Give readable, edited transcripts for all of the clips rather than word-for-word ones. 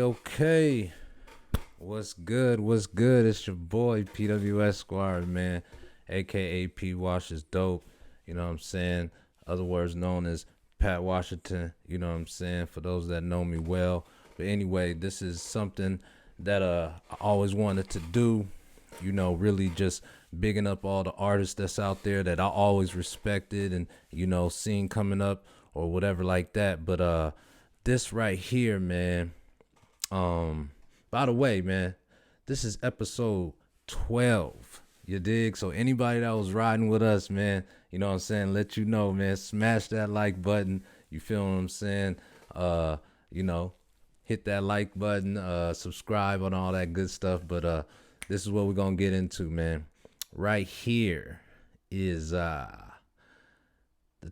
Okay. What's good? What's good? It's your boy pwesquire, man, aka P Wash is dope. You know what I'm saying? Other words known as Pat Washington. You know what I'm saying? For those that know me well. But anyway, this is something that I always wanted to do. You know, really just bigging up all the artists that's out there that I always respected and seen coming up or whatever like that. But this right here, man. By the way, man, this is episode 12. You dig? So anybody that was riding with us, man, you know what I'm saying, let you know, man, smash that like button. You feel what I'm saying? You know, hit that like button, subscribe and all that good stuff. But this is what we're gonna get into, man. Right here is the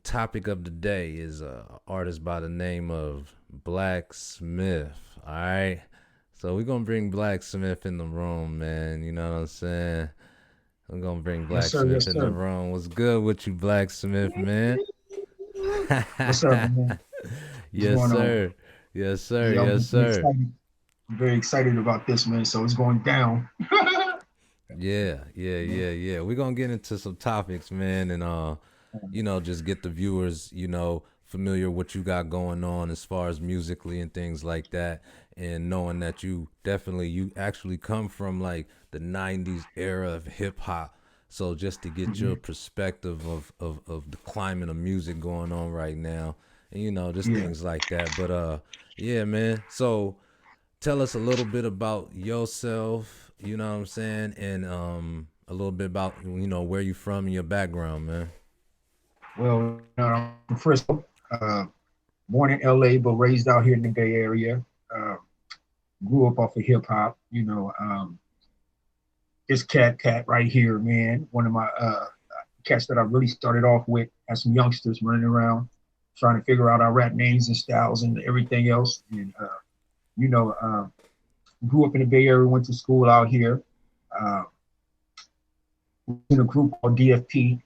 topic of the day is artist by the name of Black Smythe. All right. So we're gonna bring Black Smythe in the room, man. You know what I'm saying? I'm gonna bring Black Yes, sir. Smythe Yes, in the sir. room. What's good with you, Black Smythe, man? What's up, man? What's Yes, going on? sir. Yes, sir. Yeah, I'm Yes, definitely sir. excited. I'm very excited about this, man. So it's going down. Yeah. We're gonna get into some topics, man, and just get the viewers, familiar what you got going on as far as musically and things like that. And knowing that you actually come from like the '90s era of hip hop. So just to get your Mhm. perspective of the climate of music going on right now. And just Yeah. things like that. But yeah, man. So tell us a little bit about yourself, you know what I'm saying, and a little bit about where you from and your background, man. Well, I'm from Frisco, born in LA, but raised out here in the Bay Area. Uh, Grew up off of hip hop. This cat right here, man. One of my cats that I really started off with as some youngsters running around, trying to figure out our rap names and styles and everything else. And you know, uh, grew up in the Bay Area, went to school out here. Uh, in a group called DFP.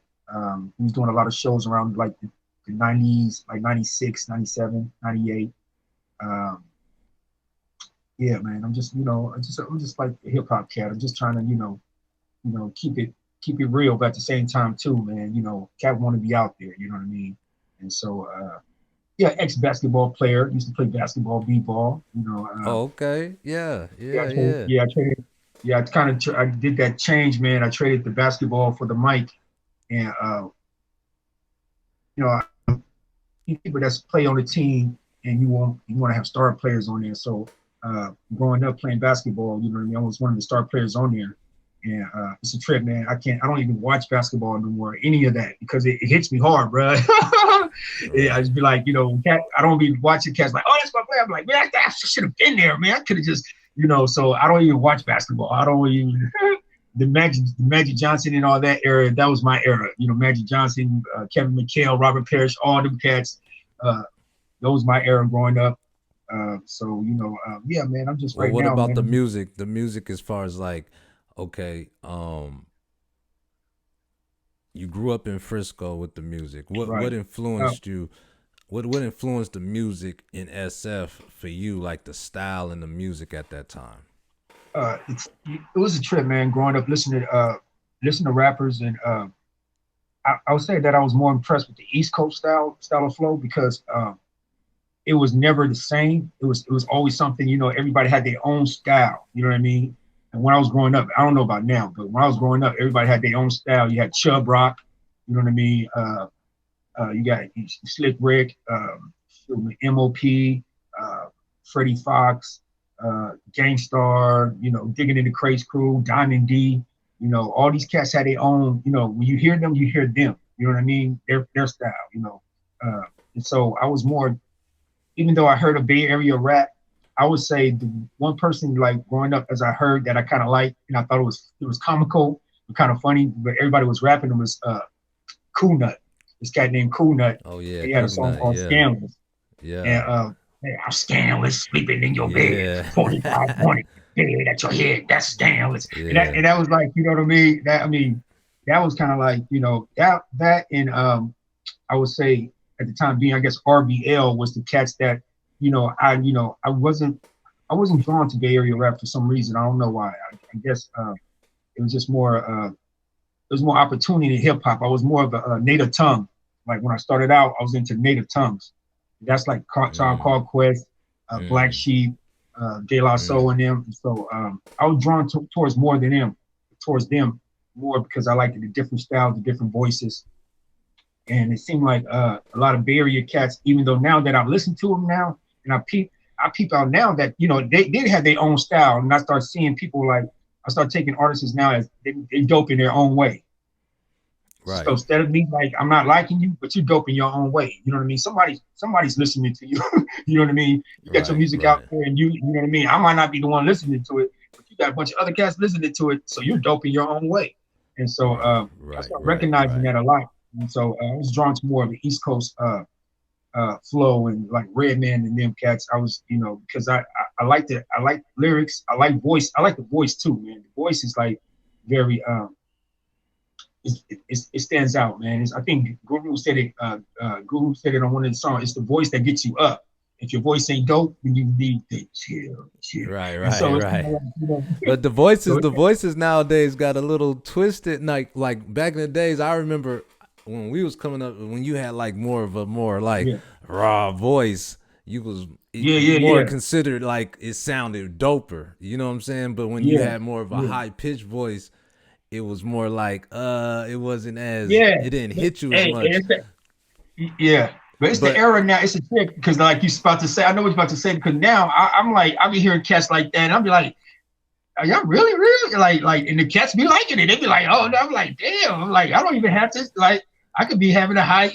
He was doing a lot of shows around like the 90s, like 96, 97, 98. Um, yeah, man, I'm just like a hip hop cat. I'm just trying to, keep it real, but at the same time too, man, cat want to be out there, you know what I mean? And so, yeah, ex basketball player, used to play basketball, b-ball, Oh, okay. Yeah, yeah, yeah, yeah. I traded, yeah, I did that change, man. I traded the basketball for the mic, and you know, people that's play on the team, and you want to have star players on there. So, growing up playing basketball, you know what I mean. I was one of the star players on there, and it's a trip, man. I don't even watch basketball no more, any of that, because it hits me hard, bro. Yeah, I Right. just be like, cat. I don't be watching cats like, oh, that's my player. I'm like, man, I should have been there, man. I could have just, So I don't even watch basketball. I don't even. The Magic Johnson and all that era, that was my era. Magic Johnson, Kevin McHale, Robert Parrish, all them cats. Uh, that was my era growing up. So yeah, man, I'm just Well, right what now, about the man. music? The music as far as like, okay, you grew up in Frisco with the music. What Right. Uh, influenced you? What influenced the music in SF for you, like the style and the music at that time? it was a trip, man. Growing up, listening to rappers, and I would say that I was more impressed with the East Coast style of flow because it was never the same. It was always something. Everybody had their own style. You know what I mean? And when I was growing up, I don't know about now, but when I was growing up, everybody had their own style. You had Chub Rock. You know what I mean? You got Slick Rick, MOP, uh, Freddie Fox, Gangstar, Digging in the Craze Crew, Diamond D. All these cats had their own. When you hear them, you hear them. You know what I mean? Their style. Uh, and so I was more, even though I heard a Bay Area rap, I would say the one person like growing up as I heard that I kind of liked and I thought it was comical, kind of funny, but everybody was rapping. It was Cool Nut. This guy named Cool Nut. Oh yeah, He had a Cool song Nut. called Yeah, Scandalous. And yeah, hey, I'm scandalous, sleeping in your bed, yeah, 45 pointed bed at your head. That's scandalous. And that yeah. and that was like, you know what I mean? That was kind of like, that and I would say at the time being, I guess RBL was the cats that, I wasn't. I wasn't drawn to Bay Area rap for some reason. I don't know why. I guess it was just more. There was more opportunity in hip hop. I was more of a native tongue. Like when I started out, I was into native tongues. That's like Child Mm, Called Quest, Black mm, Sheep, De La Soul, mm. and them. So I was drawn towards more than them, towards them more because I liked the different styles, the different voices, and it seemed like a lot of Bay Area cats. Even though now that I've listened to them now, and I peep out now that they did have their own style, and I start seeing people like I start taking artists now as they dope in their own way. So Right, instead of me like I'm not liking you, but you're dope in your own way. You know what I mean? Somebody's listening to you. You know what I mean? You got your right, music out right, there, and you know what I mean. I might not be the one listening to it, but you got a bunch of other cats listening to it. So you're dope in your own way. And so right, I right, started right, recognizing right. that a lot. And so I was drawn to more of the East Coast flow and like Redman and them cats. I was because I like lyrics. I like voice. I like the voice too, man. The voice is like very it stands out, man. I think Guru said it on one of the songs. It's the voice that gets you up. If your voice ain't dope, then you need to chill, chill. Right, And right, so it's kind right. of like, But so the voices nowadays got a little twisted. Like back in the days, I remember when we was coming up, when you had like more of a more like yeah, raw voice, you was yeah, you yeah, more yeah, considered like it sounded doper. You know what I'm saying? But when you yeah, had more of a yeah, high pitched voice, it was more like it wasn't as yeah. it didn't But, hit you as hey, much. it's yeah. But it's the But era now. It's a trick because like you about to say, I know what you're about to say because now I'm like I be hearing cats like that, and I'll be like, are y'all really and the cats be liking it. They be like, oh, I'm like, damn. I'm like, I don't even have to like. I could be having a high,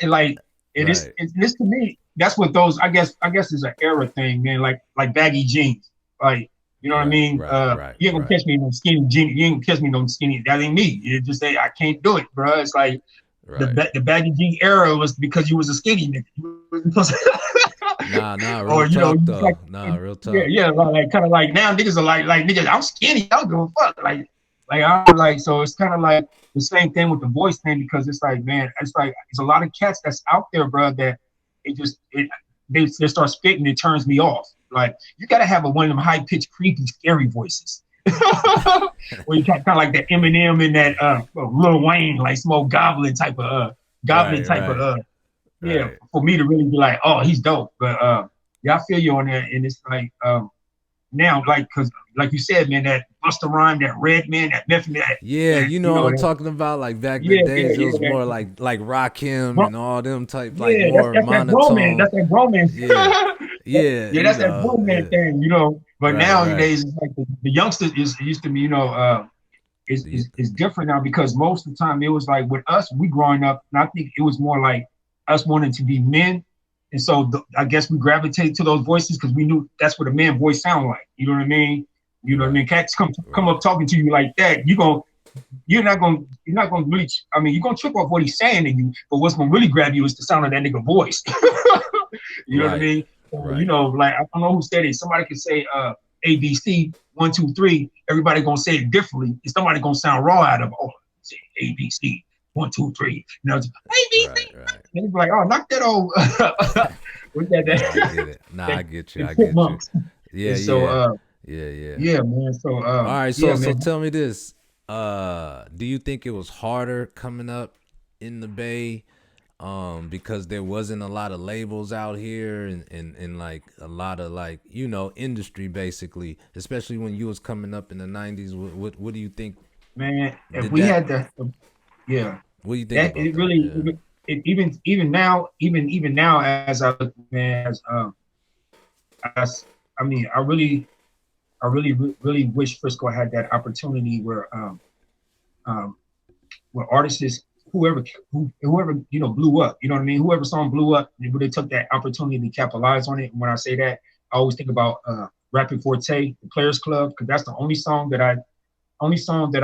and like right, it's this to me. That's what those I guess is an era thing, man. Like baggy jeans, like you know what I right, mean. right, right, You ain't gonna right, catch me in no skinny jeans. You ain't gonna catch me in no skinny. That ain't me. You just say I can't do it, bro. It's like right. the baggy jean era was because you was a skinny nigga. You wasn't supposed Nah, to, nah, real or talk you just like though. Nah, real yeah, talk. yeah, like kind of like now niggas are like niggas. I'm skinny. I don't give a fuck. Like I'm like so. It's kind of like the same thing with the voice thing because it's like man, it's like it's a lot of cats that's out there, bro. That it just they start spitting. It turns me off. Like you gotta have one of them high pitched, creepy, scary voices. Where you got kind of like that Eminem and that Lil Wayne, like small goblin Right, type of right, yeah, right. for me to really be like, oh, he's dope. But yeah, I feel you on that, and it's like now, like, cause like you said, man, that Busta Rhyme, that Red Man, that Method Man, Yeah, that you you know what know, I'm that talking about. Like back in the yeah, yeah, days, it yeah, was more that like Rakim and all them type, like yeah, more that's that bro man, monotone. that's that bro man. Yeah, yeah, Yeah, you that's that know, bro man yeah, thing, But right, right. nowadays, it's like the youngsters is used to be, The- is different now because most of the time it was like with us, we growing up, and I think it was more like us wanting to be men. And so I guess we gravitate to those voices because we knew that's what a man voice sound like. You know what I mean? You know what I mean? right, Cats come right, up talking to you like that. You're not gonna really. I mean, you're gonna trip off what he's saying to you, but what's gonna really grab you is the sound of that nigga voice. You know what I right, mean? So, right, like I don't know who said it. Somebody could say ABC 1 2 3. Everybody gonna say it differently. And somebody gonna sound raw out of say ABC 1 2 3. ABC. right, right. And it's like, oh, knock that old what's that Nah, I get it. Nah, that, I get you. that I get you. chipmunks. Yeah, And so yeah, yeah, yeah. yeah, man. So All right, yeah, so man. tell me this. Do you think it was harder coming up in the Bay? Because there wasn't a lot of labels out here and like a lot of like, industry basically, especially when you was coming up in the 90s. What do you think? Man, if Did we that, had yeah, what do you think that about it that? really Yeah. even now even now as I look, man, as I mean I really wish Frisco had that opportunity um where artists whoever blew up, you know what I mean, whoever song blew up, they really took that opportunity to capitalize on it. And when I say that, I always think about Rapping Forte, the Players Club, because that's the only song that I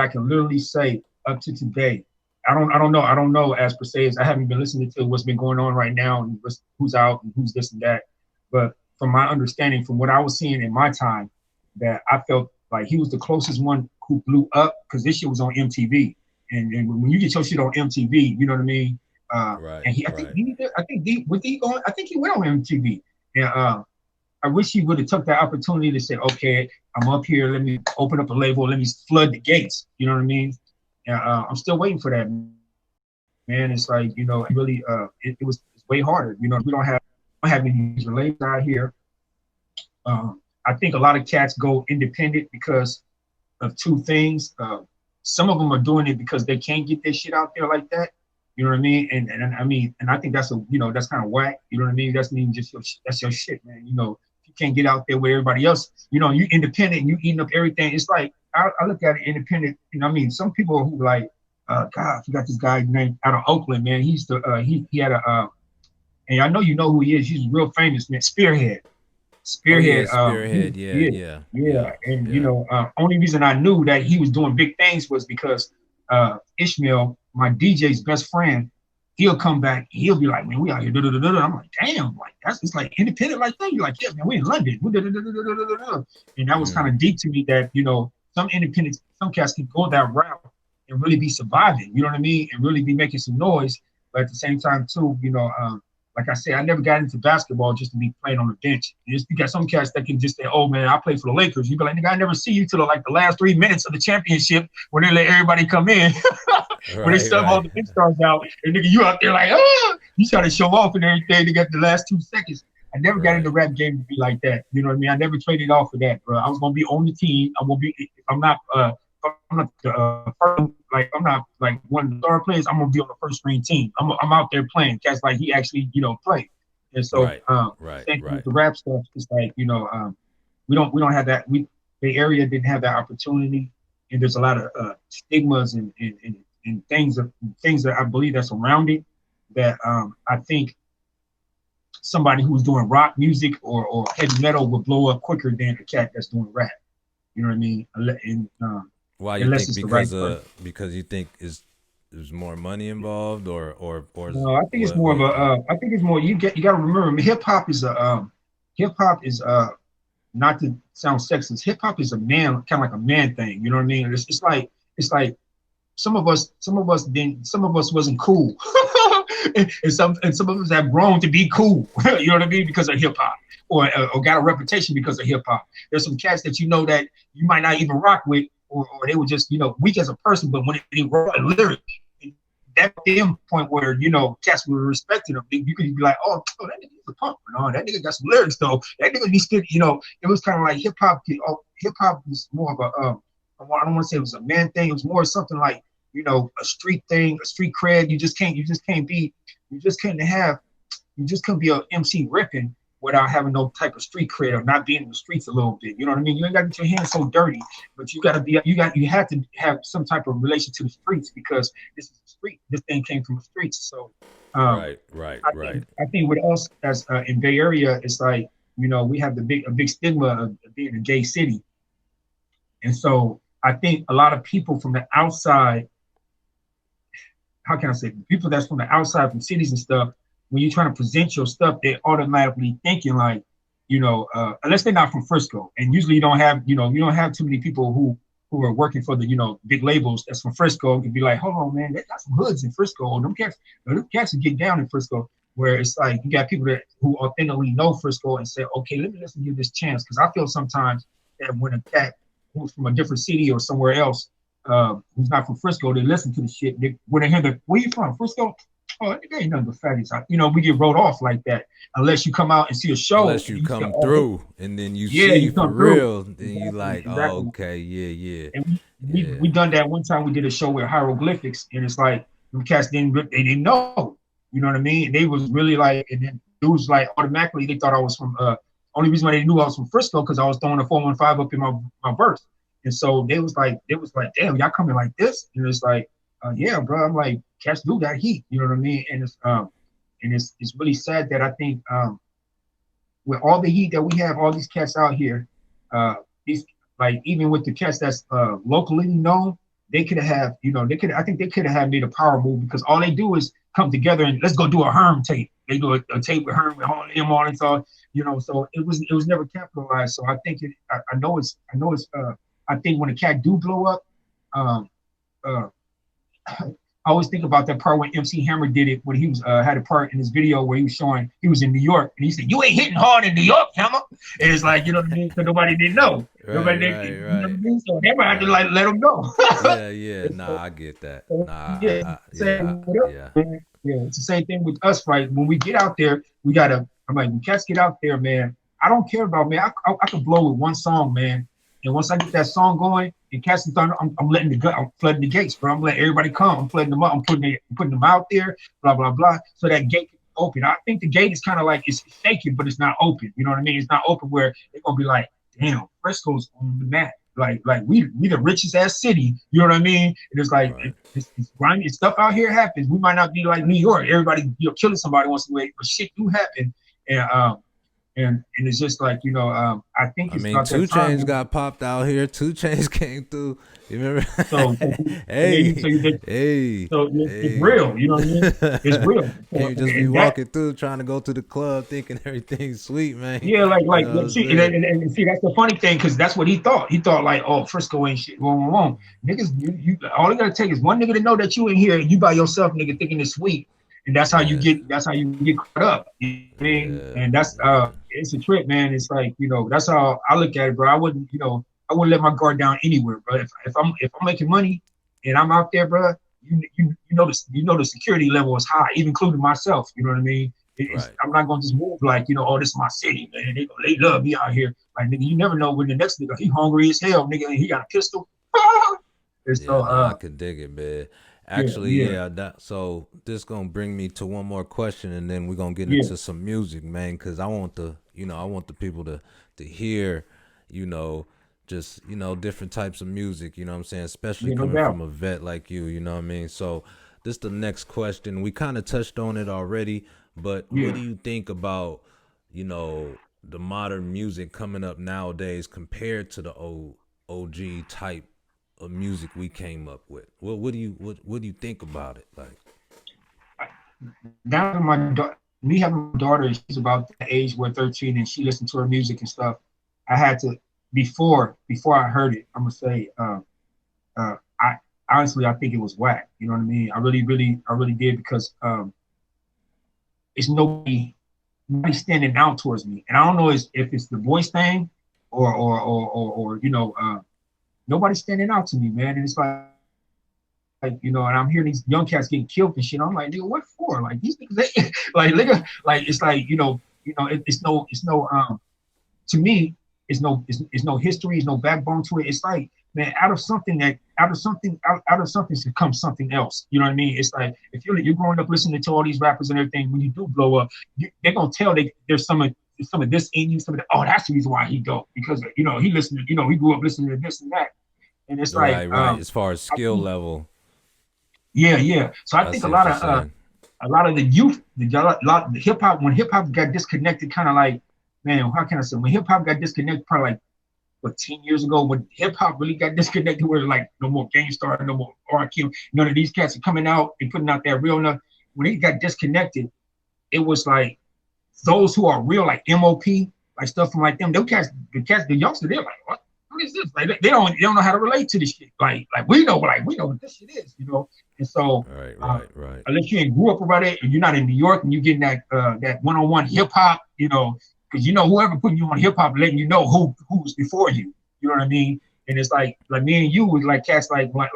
can literally say up to today. I don't know as per se as I haven't been listening to what's been going on right now and who's out and who's this and that. But from my understanding, from what I was seeing in my time, that I felt like he was the closest one who blew up because this shit was on MTV. And when you get your shit on MTV, you know what I mean. Right, And I think right. he went on MTV. And I wish he would have took that opportunity to say, okay, I'm up here. Let me open up a label. Let me flood the gates. You know what I mean? Yeah, I'm still waiting for that, man. It's like, really, it's way harder. We don't have any major labels out here. I think a lot of cats go independent because of two things. Some of them are doing it because they can't get their shit out there like that. You know what I mean? And I mean, and I think that's that's kind of whack. You know what I mean? That's mean just that's your shit, man. If you can't get out there with everybody else, you independent and you eating up everything. It's like I look at it independent. I mean, some people who like, God, you got this guy named out of Oakland, man. He's the he had and I know you know who he is. He's real famous, man. Oh yeah, Spearhead. Spearhead. Yeah, Yeah, yeah, yeah. yeah, And yeah. only reason I knew that he was doing big things was because Ishmael, my DJ's best friend, he'll come back, he'll be like, man, we out here. Da, da, da, da. I'm like, damn, like that's it's like independent like that. You're like, yeah, man, we in London. Da, da, da, da, da, da, da. And that was kind Mm, of deep to me that some independent, some cats can go that route and really be surviving. You know what I mean? And really be making some noise, but at the same time too, like I said, I never got into basketball just to be playing on the bench. You got some cats that can just say, "Oh man, I play for the Lakers." You be like, "Nigga, I never see you till like the last 3 minutes of the championship when they let everybody come in, when they right, sub all right. the bench stars out, and nigga, you out there like, ah, you try to show off and everything to get the last 2 seconds." I never got into Right. rap game to be like that. You know what I mean? I never traded off for that, bro. I was gonna be on the team. I'm gonna be. If I'm not. I'm not the first, like I'm not like one of the star players. I'm gonna be on the first string team. I'm out there playing. Cats like he actually play. And so Right. Right. same thing with Right. the rap stuff. It's like we don't have that. The area didn't have that opportunity, and there's a lot of stigmas and things that I believe that's around it that I think somebody who's doing rock music or heavy metal would blow up quicker than a cat that's doing rap. You know what I mean? Why you Unless think it's the right person. because you think is there's more money involved or No, I think it's more of what a. you think? I think it's more. You got to remember, hip hop is not to sound sexist. Hip hop is a man, kind of like a man thing. You know what I mean? It's like some of us wasn't cool, and some of us have grown to be cool. You know what I mean? Because of hip hop, or got a reputation because of hip hop. There's some cats that that you might not even rock with, or they were just weak as a person, but when they wrote a lyric, that them point where cats were respecting them. You could be like, oh, that nigga's a punk. No, that nigga got some lyrics though. That nigga be still. It was kind of like hip hop. Hip hop was more of a I don't want to say it was a man thing. It was more something like a street thing, a street cred. You just couldn't be a MC ripping without having no type of street cred or not being in the streets a little bit. You know what I mean? You ain't got to get your hands so dirty, but you have to have some type of relation to the streets because this is the street. This thing came from the streets. So um, Right. Right. I Right. think I think with us as in Bay Area, it's like we have a big stigma of being a gay city, and so I think a lot of people from the outside, how can I say, people that's from the outside, from cities and stuff, when you're trying to present your stuff, they're automatically thinking like, unless they're not from Frisco, and usually you don't have too many people who are working for the big labels that's from Frisco can be like, hold on, man, they got some hoods in Frisco. Them cats can get down in Frisco. Where it's like you got people that who authentically know Frisco and say, okay, let me listen to this chance, because I feel sometimes that when a cat who's from a different city or somewhere else who's not from Frisco, they listen to the shit. When they hear where you from, Frisco? Oh, it ain't nothing but fatties. We get wrote off like that unless you come out and see a show Unless and you you say, come oh, through and then you yeah, see you for come through. real, then you Exactly, like, oh, exactly. okay, yeah, yeah, And we yeah. we done that one time. We did a show with hieroglyphics, and it's like them cats they didn't know. You know what I mean? They was really like, and then dudes like automatically they thought I was from. Only reason why they knew I was from Frisco because I was throwing a 415 up in my verse, and so they was like, damn, y'all coming like this? And it's like, yeah, bro. I'm like, cats do got heat. You know what I mean? And it's really sad that I think with all the heat that we have, all these cats out here, these like even with the cats that's locally known, they could have, I think they could have made a power move because all they do is come together and let's go do a Herm tape. They do a tape with Herm with all them on it, so it was never capitalized. So I think I think when a cat do blow up, um, uh, I always think about that part when MC Hammer did it when he was had a part in his video where he was showing he was in New York and he said, "You ain't hitting hard in New York, Hammer." And it's like, you know what I mean? Because nobody didn't know. Right, Nobody didn't, right, you know what right, I mean? So Hammer had to right. like let him know. Yeah, yeah. And Nah, so, I get that. so, Nah, yeah, yeah, same with us, yeah. man. Yeah, it's the same thing with us, right? When we get out there, we gotta. I'm like, when cats get out there, man. I don't care about man. I could blow with one song, man. And once I get that song going, and cats and thunder, I'm letting I'm flooding the gates, bro. I'm letting everybody come. I'm flooding them up. I'm putting them out there, blah blah blah. So that gate can open. I think the gate is kind of like it's shaking, but it's not open. You know what I mean? It's not open where they're gonna be like, damn, Frisco's on the map. Like we the richest ass city. You know what I mean? And it's like Right. it's grimy stuff out here happens. We might not be like New York. Everybody killing somebody once in a way, but shit do happen. And and it's just like I think I it's mean, about Two that time. Chains got popped out here. Two Chains came through. You remember? So Hey, you hey, so it's hey. real. You know what I mean? It's real. So, Can't just be and that walking through trying to go to the club thinking everything's sweet, man. yeah, You like know what I'm see saying? and see that's the funny thing because that's what he thought. He thought like, oh, Frisco ain't shit. Wrong, wrong. Niggas, you all you gotta take is one nigga to know that you in here and you by yourself, nigga, thinking it's sweet, and Yeah, that's how you get caught up. You know what I mean? yeah, And that's yeah. it's a trip, man. It's like that's how I look at it, bro. I wouldn't let my guard down anywhere, bro. If I'm making money and I'm out there, bro, you know the security level is high, even including myself. You know what I mean? Right. I'm not gonna just move like oh, this is my city, man. They love me out here. Like nigga, you never know when the next nigga he hungry as hell, nigga, and he got a pistol. And Yeah, so nah, I could dig it, man. yeah, Actually, yeah, yeah. So this gonna bring me to one more question, and then we're gonna get yeah, into some music, man. Cause I want the people to hear, you know, just different types of music. You know what I'm saying? Especially yeah, no coming from doubt. a vet like you. You know what I mean? So this the next question. We kind of touched on it already, but what Yeah. do you think about, the modern music coming up nowadays compared to the old OG type of music we came up with? What do you think about it? Like, Now me having my daughter, she's about the age where 13 and she listened to her music and stuff. I had to before I heard it, I'm gonna say I honestly I think it was whack. You know what I mean? I really did because it's nobody standing out towards me. And I don't know if it's the voice thing or nobody's standing out to me, man. And it's and I'm hearing these young cats getting killed and shit. I'm like, nigga, what for? Like these niggas, like nigga, like it's like it's no to me, it's no history, it's no backbone to it. It's like, man, out of something should come something else. You know what I mean? It's like if you're growing up listening to all these rappers and everything, when you do blow up, they're gonna tell there's some of this in you, oh, that's the reason why he dope because he listened to he grew up listening to this and that, and it's like right, right. As far as I skill think level, yeah, yeah. So I I think see what you're saying. a lot of the youth, the hip hop when hip hop got disconnected, kind of like man, how can I say when hip hop got disconnected, probably like what 10 years ago when hip hop really got disconnected, where like no more Gangstar, no more RQ, none of these cats are coming out and putting out that real enough. When it got disconnected, it was like those who are real, like MOP, like stuff from like them. Them cats, the youngsters, they're like, what? What is this? Like they don't know how to relate to this shit. Like we know what this shit is. And so Right, uh, right, right. unless you ain't grew up around it and you're not in New York and you getting that one-on-one hip hop, because whoever putting you on hip hop letting you know who was before you. You know what I mean? And it's like me and you was like cats like my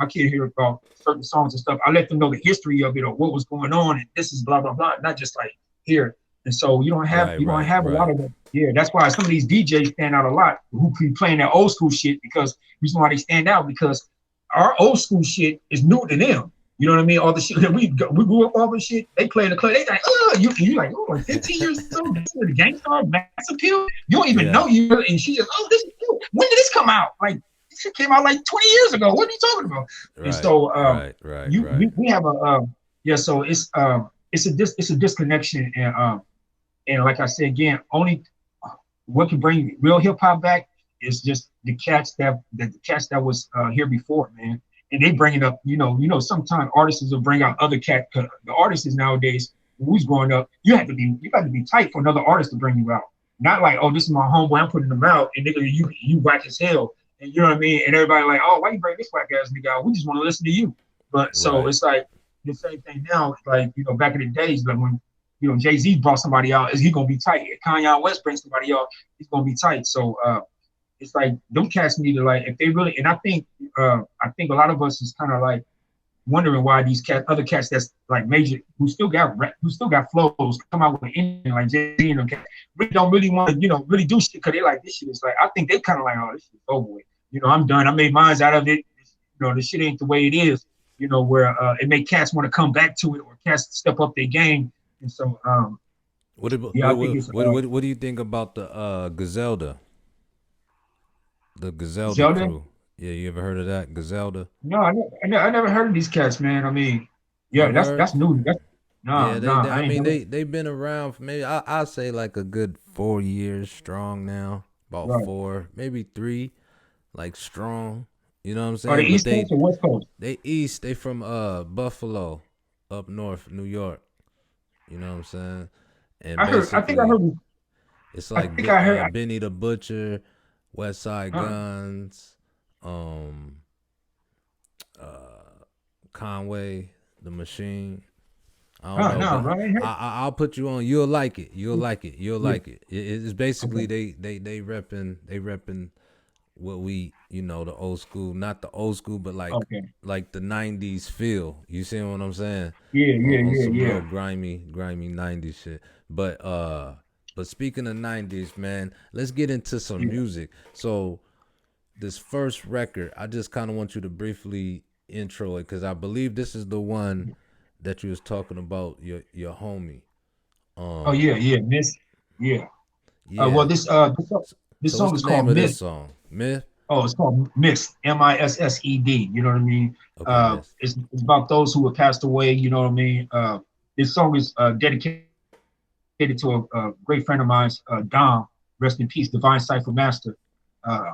kid hear about certain songs and stuff. I let them know the history of it or what was going on and this is blah blah blah, not just like here. And so Right, you don't right, have a lot right. of that. Yeah, that's why some of these DJs stand out a lot who be playing that old school shit because reason why they stand out because our old school shit is new to them. You know what I mean? All the shit that we grew up all the shit they play in the club. They like, oh, you like, oh, 15 years old, this is the Gangstar Mass Appeal. You don't even Yeah. know you. And she just, oh, this is new. When did this come out? Like this shit came out like 20 years ago. What are you talking about? And Right, so right, right, you right. we have a yeah. So it's a disconnection and like I said again, only what can bring real hip hop back is just the cats that was here before, man. And they bring it up, sometimes artists will bring out other cat. The artists nowadays, when we was growing up, you got to be tight for another artist to bring you out. Not like, oh, this is my homeboy, I'm putting them out, and nigga, you whack as hell, and you know what I mean. And everybody like, oh, why you bring this whack ass nigga out? We just want to listen to you. But so Right. it's like the same thing now. Like back in the days, like when Jay-Z brought somebody out, is he gonna be tight? If Kanye West brings somebody out, he's gonna be tight. So it's like them cats need to, like, if they really, and I think a lot of us is kind of like wondering why these other cats that's like major, who still got flows, come out with anything like Jay-Z and them cats, really don't really want to really do shit, because they like, this shit is like, I think they kind of like, oh, this shit's over with. I'm done. I made mines out of it. The shit ain't the way it is. Where it make cats want to come back to it, or cats step up their game. And so What about, yeah, I think it's what do you think about the Gazelda? The Gazelda Zelda. crew. Yeah, you ever heard of that? Gazelda? No, I never heard of these cats, man. I mean, You yeah, never that's heard? that's new. Nah, Yeah, nah, I I ain't mean never. they've been around for maybe I say like a good 4 years strong now. About Right. four, maybe three, like strong. You know what I'm Are they saying? But East Coast or West Coast? they from Buffalo, up north, New York. You know what I'm saying? And I heard. I think I basically heard. it's I like think I heard. Benny the Butcher, West Side Uh, Guns, um, Conway the Machine. I don't know, no, but bro, I ain't heard. I'll put you on. You'll like it. You'll like it. You'll Yeah. like it. It's basically Okay. they repping what we the old school, not the old school, but Okay. like the '90s feel. You see what I'm saying? Yeah. On, Yeah. on Yeah. some real Yeah. grimy '90s shit. But speaking of '90s, man, let's get into some Yeah. music. So this first record, I just kind of want you to briefly intro it, because I believe this is the one that you was talking about your homie. Oh Um, yeah. Yeah. Miss. Yeah. Well, yeah. this So what's song the is name called of this Miss. song? Myth. Oh, it's called Missed. Missed. You know what I mean? Okay, Myth. It's about those who have passed away. You know what I mean? This song is dedicated to a great friend of mine, Dom. Rest in peace, Divine Cipher Master. Uh,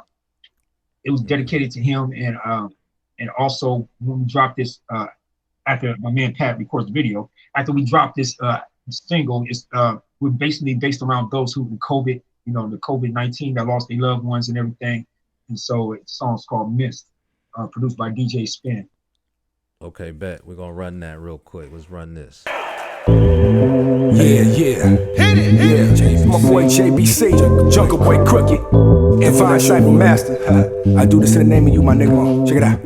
it was Okay. dedicated to him, and also when we dropped this, after my man Pat records the video, after we dropped this single, we're basically based around those who in COVID, the COVID-19, that lost their loved ones and everything. And so the song's called Mist, produced by DJ Spin. Okay, bet. We're gonna run that real quick. Let's run this. Yeah, yeah. Yeah. It's my boy JBC, Jungle Boy Crooked, and Fine Cypher Master. I do this in the name of you, my nigga. Check it out.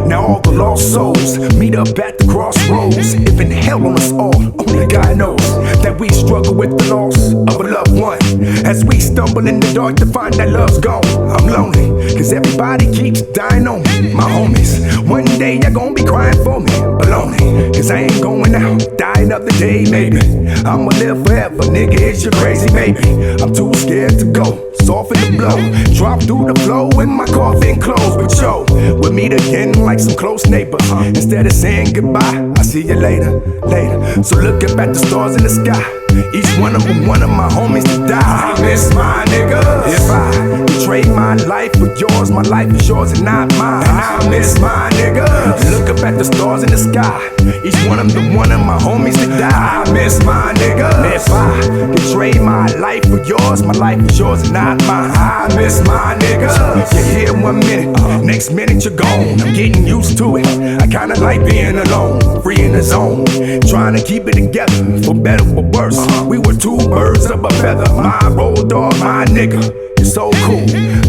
Now all the lost souls meet up at the crossroads. If in hell on us all, only God knows that we struggle with the loss of a loved one. As we stumble in the dark to find that love's gone. I'm lonely, cause everybody keeps dying on me. My homies, one day you're gonna be crying for me. Baloney, cause I ain't going out, die another day maybe. I'ma live forever, nigga, is you crazy maybe? I'm too scared to go, soften the blow. Drop through the flow in my coffin clothes. But yo, we'll meet again like some close neighbors. Instead of saying goodbye, I'll see you later, later. So look up at the stars in the sky. Each one of them, one of my homies to die. I miss my niggas. If I trade my life for yours, my life is yours and not mine. And I miss my niggas. Look up at the stars in the sky. Each one of them, one of my homies to die. I miss my niggas. If I could trade my life for yours, my life is yours and not mine. I miss my niggas. You're here 1 minute, next minute you're gone. I'm getting used to it. I kinda like being alone, free in the zone, trying to keep it together, for better or worse. We were two birds of a feather. My road dog, my nigga, you're so cool.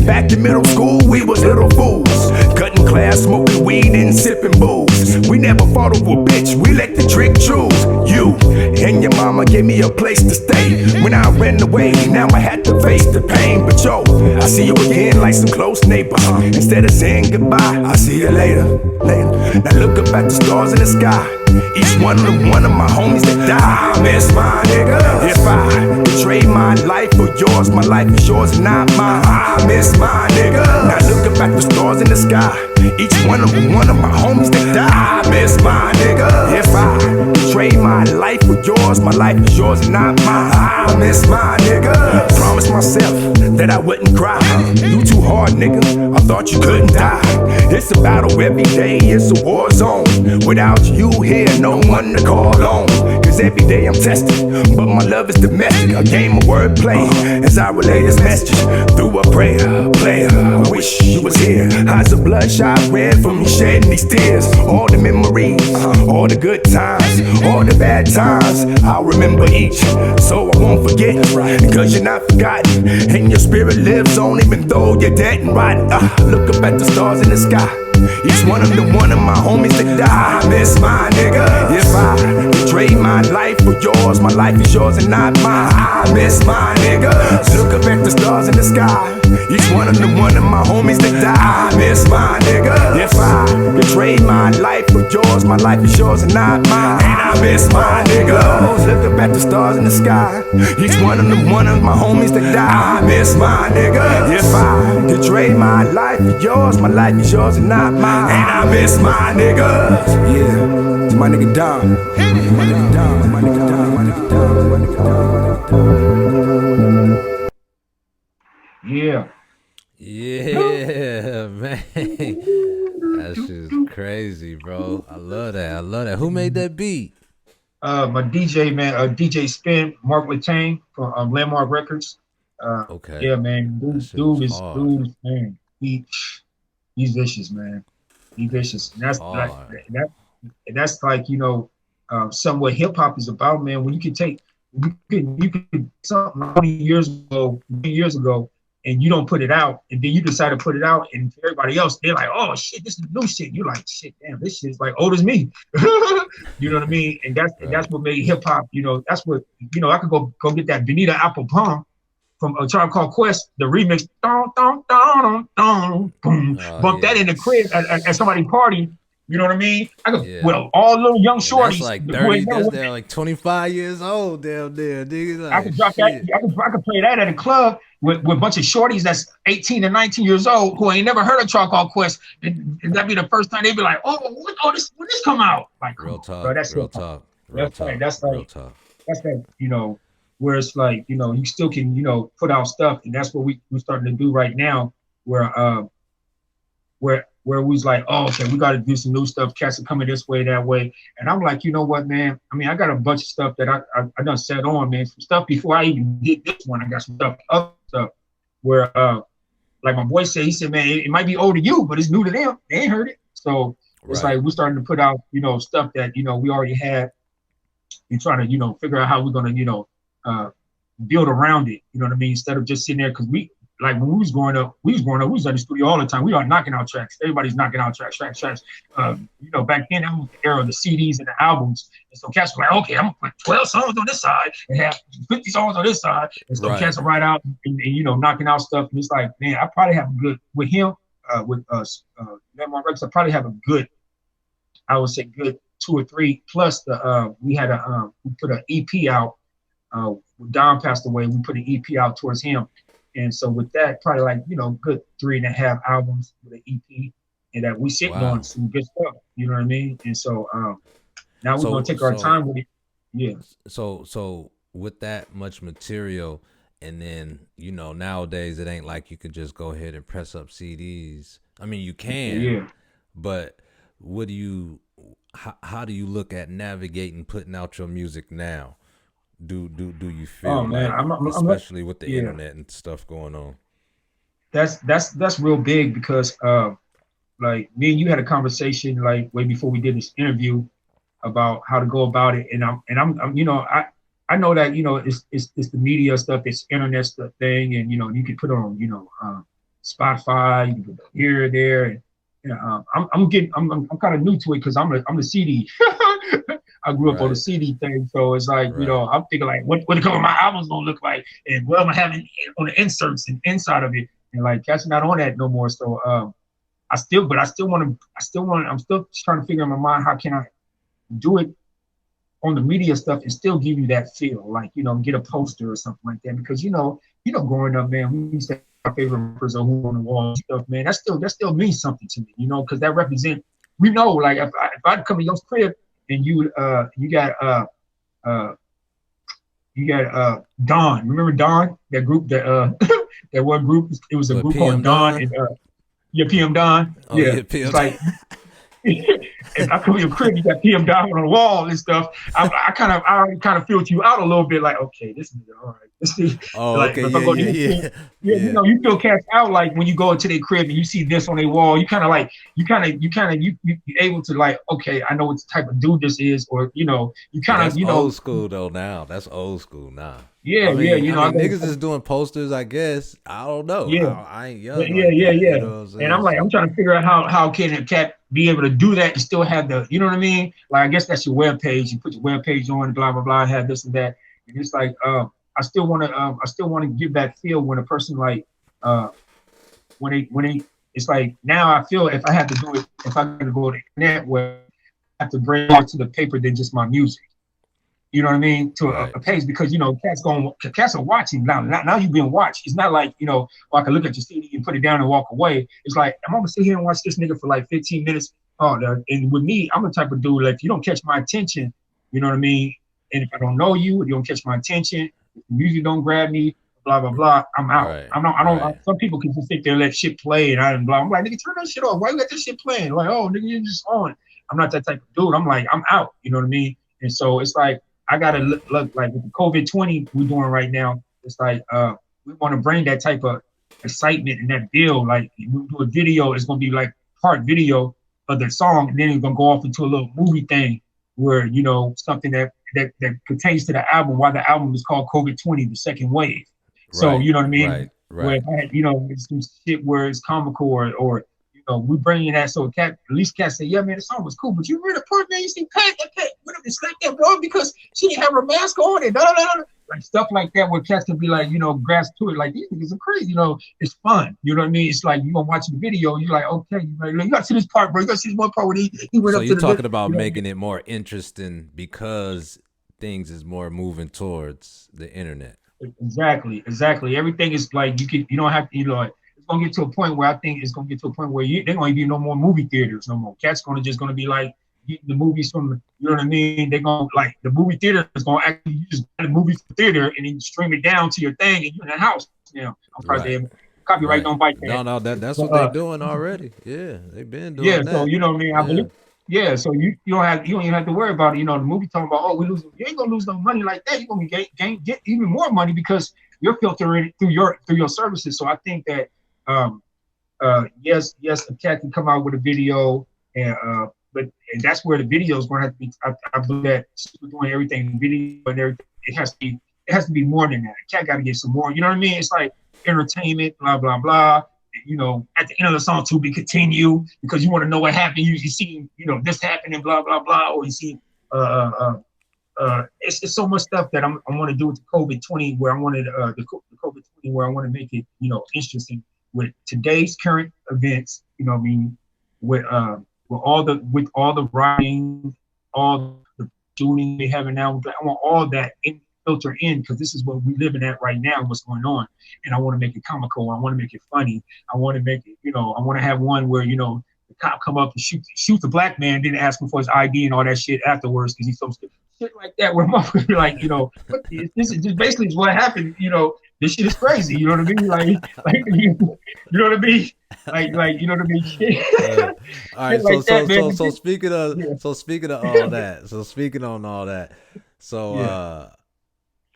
Back in middle school, we was little fools, cutting class, smoking weed and sipping booze. We never fought over a bitch, we let the trick choose. You and your mama gave me a place to stay. When I ran away, now I had to face the pain. But yo, I see you again like some close neighbors. Instead of saying goodbye, I'll see you later, later. Now look up at the stars in the sky. Each one of my homies that die. I miss my niggas. If I could trade my life for yours, my life is yours and not mine. I miss my niggas. Now look up at the stars in the sky. Each one of my homies that die. I miss my niggas. If I could trade my life for yours, my life is yours and not mine. I miss my niggas. Promised myself that I wouldn't cry. You too hard, nigga. I thought you couldn't die. It's a battle every day, it's a war zone. Without you here, no one to call on. Cause every day I'm tested, but my love is domestic. A game of wordplay as I relay this message through a prayer. Player, I wish you was here. Eyes of bloodshot red from me shedding these tears. All the memories, all the good times, all the bad times, I'll remember each, so I won't forget. Cause you're not forgotten, and your spirit lives on even though you're dead and rotten. Look up at the stars in the sky. Each one of them, one of my homies that die. I miss my nigga. If I could trade my life for yours, my life is yours and not mine. I miss my nigga. Look up at the stars in the sky. Each one of them, one of my homies that die. I miss my nigga. If I could trade my life for yours, my life is yours and not mine. And I miss my nigga. Look up at the stars in the sky. Each one of them, one of my homies that die. I miss my nigga. If I could trade my life for yours, my life is yours and not mine. And I miss my niggas. Yeah, it's my nigga Dom. My nigga Dom. My nigga Dom. My nigga Dom. My nigga Dom. Yeah. Yeah, man. That shit's crazy, bro. I love that. I love that. Who made that beat? My DJ, man, DJ Spin, Mark Latane from Landmark Records. Okay. Yeah, man. Dude is man. He's vicious, man. He's vicious. And that's like, you know, somewhat hip hop is about, man. When you could something 20 years ago, and you don't put it out, and then you decide to put it out, and for everybody else, they're like, oh shit, this is new shit. You're like, shit, damn, this shit's like old as me. You know what I mean? And that's what made hip hop, you know, that's what, you know, I could go get that Benita Apple Palm from A Tribe Called Quest, the remix, boom, bump that in the crib at somebody's party. You know what I mean? I could, well, all little young shorties. That's like 30, that's like 25 years old down there, nigga. Like, I could drop that. I could play that at a club with a bunch of shorties that's 18 and 19 years old who ain't never heard of Tribe Called Quest, and that'd be the first time they'd be like, "Oh, when this come out?" Like, real talk, bro, that's real talk. That's that, you know, where it's like, you know, you still can, you know, put out stuff, and that's what we're starting to do right now, where we was like, oh, okay, we got to do some new stuff. Cats are coming this way, that way. And I'm like, you know what, man? I mean, I got a bunch of stuff that I done set on, man. Some stuff before I even did this one. I got some other stuff where, like my boy said, he said, man, it might be old to you, but it's new to them. They ain't heard it. So it's like we're starting to put out, you know, stuff that, you know, we already had. We're trying to, you know, figure out how we're going to, you know, build around it. You know what I mean? Instead of just sitting there, because like when we was growing up, we was in the studio all the time. We are knocking out tracks. Everybody's knocking out tracks. You know, back then, that was the era of the CDs and the albums. And so cats were like, okay, I'm going to put 12 songs on this side and have 50 songs on this side. And so cats will write out and, you know, knocking out stuff. And it's like, man, I probably have a good, with him, with us, Landmark Records, I probably have a good, I would say good 2 or 3. Plus, we put an EP out. When Don passed away, we put an EP out towards him. And so with that, probably like, you know, good 3.5 albums with an EP, and that we sitting on some good stuff. You know what I mean? And so now we're gonna take our time with it. Yeah. So with that much material, and then, you know, nowadays it ain't like you can just go ahead and press up CDs. I mean, you can, but how do you look at navigating putting out your music now? Do you feel especially with the internet and stuff going on? That's real big, because like me and you had a conversation like way before we did this interview about how to go about it, and I'm you know, I know that, you know, it's the media stuff, it's internet stuff thing, and you know, you can put on, you know, Spotify, you can put here or there, and you know, I'm kind of new to it because I'm a CD. I grew up on the CD thing, so it's like, you know, I'm thinking like, what the cover of my album's gonna look like, and what am I having on the inserts and inside of it, and like that's not on that no more. So I'm still trying to figure in my mind how can I do it on the media stuff and still give you that feel, like, you know, get a poster or something like that, because you know, growing up, man, we used to have our favorite rappers on Who on the Wall and stuff, man. That still means something to me, you know, because that represent, we know, like if I come to your crib and you got Dawn. Remember Dawn? That group, that that one group. It was a group called Dawn, and Yeah, PM Don. Oh Yeah, yeah, it's PM. like if I come to your crib, you got PM Don on the wall and stuff. I already kind of filter you out a little bit. Like, okay, this is all right. This is Oh, like, okay, but if I yeah, go to yeah, your crib, yeah, yeah, yeah. you feel cast out like when you go into their crib and you see this on their wall. You kind of like, you able to like, okay, I know what type of dude this is, or you Yeah, kind that's of, old school though. Now that's old school now. yeah, I yeah, mean, I I mean, go, niggas is doing posters. I guess I don't know. yeah. I ain't Yeah, young like yeah, that. yeah. You know what I'm And saying? I'm like, I'm So trying to figure out how can a cat be able to do that and still have the, you know what I mean? Like, I guess that's your web page. You put your web page on, blah blah blah, have this and that. And it's like, I still want to give that feel when a person like, uh, when they, it's like now I feel if I have to do it, if I got to go to the internet where I have to bring more to the paper than just my music. You know what I mean, to right, a pace because cats are watching now you've been watched. It's not like I can look at your CD and put it down and walk away. It's like I'm gonna sit here and watch this nigga for like 15 minutes. Oh, and with me, I'm the type of dude like if you don't catch my attention, you know what I mean. And if I don't know you, you don't catch my attention. If the music don't grab me, blah blah blah. I'm out. right, I'm not. I don't. right. Some people can just sit there and let shit play, and I and blah. I'm like, nigga, turn that shit off. Why you got this shit playing? Like, oh, nigga, you're just on. I'm not that type of dude. I'm like, I'm out. You know what I mean? And so it's like I gotta Right. look like with the COVID-20 we're doing right now. It's like we want to bring that type of excitement and that build. Like we do a video, it's gonna be like part video of the song, and then it's gonna go off into a little movie thing where something that pertains to the album. Why the album is called COVID-20, the second wave. So Right, you know what I mean? right, Where right. I had, it's some shit where it's comical or we bringing that so cat at least cat say, yeah, man, the song was cool, but you read the part, man, you see Pat went up and slapped that bro because she didn't have her mask on and like stuff like that where cats can be like, grasp to it, like these niggas are crazy, it's fun. You know what I mean? It's like you gonna watch the video, you're like, okay, you gotta see this part, bro. You gotta see this one part where he went So up you're to the talking about you know, making it more interesting because things is more moving towards the internet. Exactly. Everything is like you don't have to, it's gonna get to a point where I think it's gonna get to a point where they're gonna be no more movie theaters no more. Cats gonna be like getting the movies from you know what I mean? They're gonna like the movie theater is gonna actually you just buy the movie from the theater and then stream it down to your thing and you're in the house. I'm probably Right, saying copyright right. don't bite No, that. no, that's But what they doing already. Yeah, they've been yeah, doing so that. you know what I mean. I Yeah, believe. Yeah, so you don't even have to worry about it. The movie talking about we losing. You ain't gonna lose no money like that. You're gonna get even more money because you're filtering through your services. So I think that yes, a cat can come out with a video, and that's where the video is going to have to be. I believe that we're doing everything video and everything. It has to be more than that. A cat got to get some more. You know what I mean? It's like entertainment, blah blah blah. At the end of the song to be continue because you want to know what happened. You see, this happening, blah blah blah, or you see, it's so much stuff that I want to do with the COVID-20 where I wanted the COVID-20 where I want to make it, interesting with today's current events. You know, what I mean, with all the rioting, all the shooting they having now. I want all that filter in because this is what we're living at right now. What's going on, and I want to make it comical. I want to make it funny. I want to make it, I want to have one where the cop come up and shoot the black man, then ask him for his ID and all that shit afterwards because he's so scared. Shit like that where motherfuckers be like, this is just basically what happened. This shit is crazy. You know what I mean? Like you know what I mean? Like you know what I mean? Shit, all right. shit So like that, man. Yeah, speaking of all that. So speaking on all that. So yeah.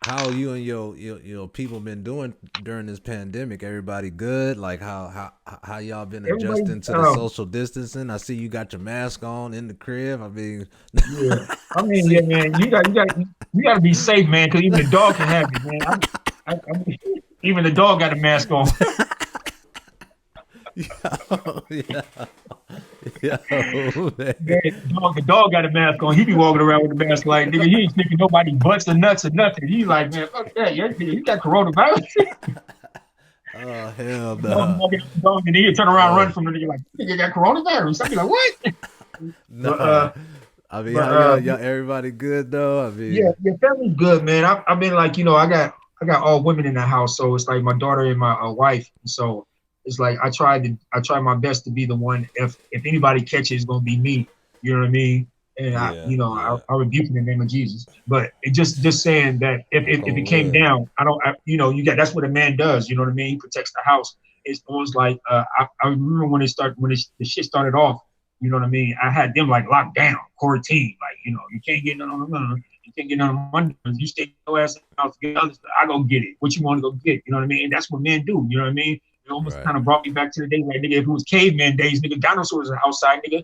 how you and your people been doing during this pandemic? Everybody good? Like how y'all been Everybody, adjusting to the social distancing? I see you got your mask on in the crib. I mean, yeah. I mean, yeah, see, man. You got to be safe, man, because even the dog can have it, man. Even the dog got a mask on. yeah, yeah, man. The dog got a mask on. He be walking around with a mask like, nigga, he ain't sniffing nobody butts or nuts or nothing. He like, man, fuck that. Yeah, he got coronavirus. Oh hell Dog no, walking up the dog, and then he turn around, uh, run from the nigga like, nigga got coronavirus. I be like, what? But nah. I mean, but how y'all everybody good though? I yeah, mean, your family's good, man. I've been like, I got all women in the house, so it's like my daughter and my wife. So it's like I try my best to be the one. If anybody catches, it's gonna be me. You know what I mean? And yeah, yeah. I rebuke in the name of Jesus. But it just saying that if it Cold came word. down, I don't, you got that's what a man does. You know what I mean? He protects the house. it's almost like I remember when the shit started off. You know what I mean? I had them like locked down, quarantine. Like, you know, you can't get none on the run. You can't get none on Monday. You stay your ass in the house to get other stuff. I go get it. What you want to go get? You know what I mean? And that's what men do. You know what I mean? It almost Right. kind of brought me back to the days like, nigga, if it was caveman days, nigga, dinosaurs are outside, nigga.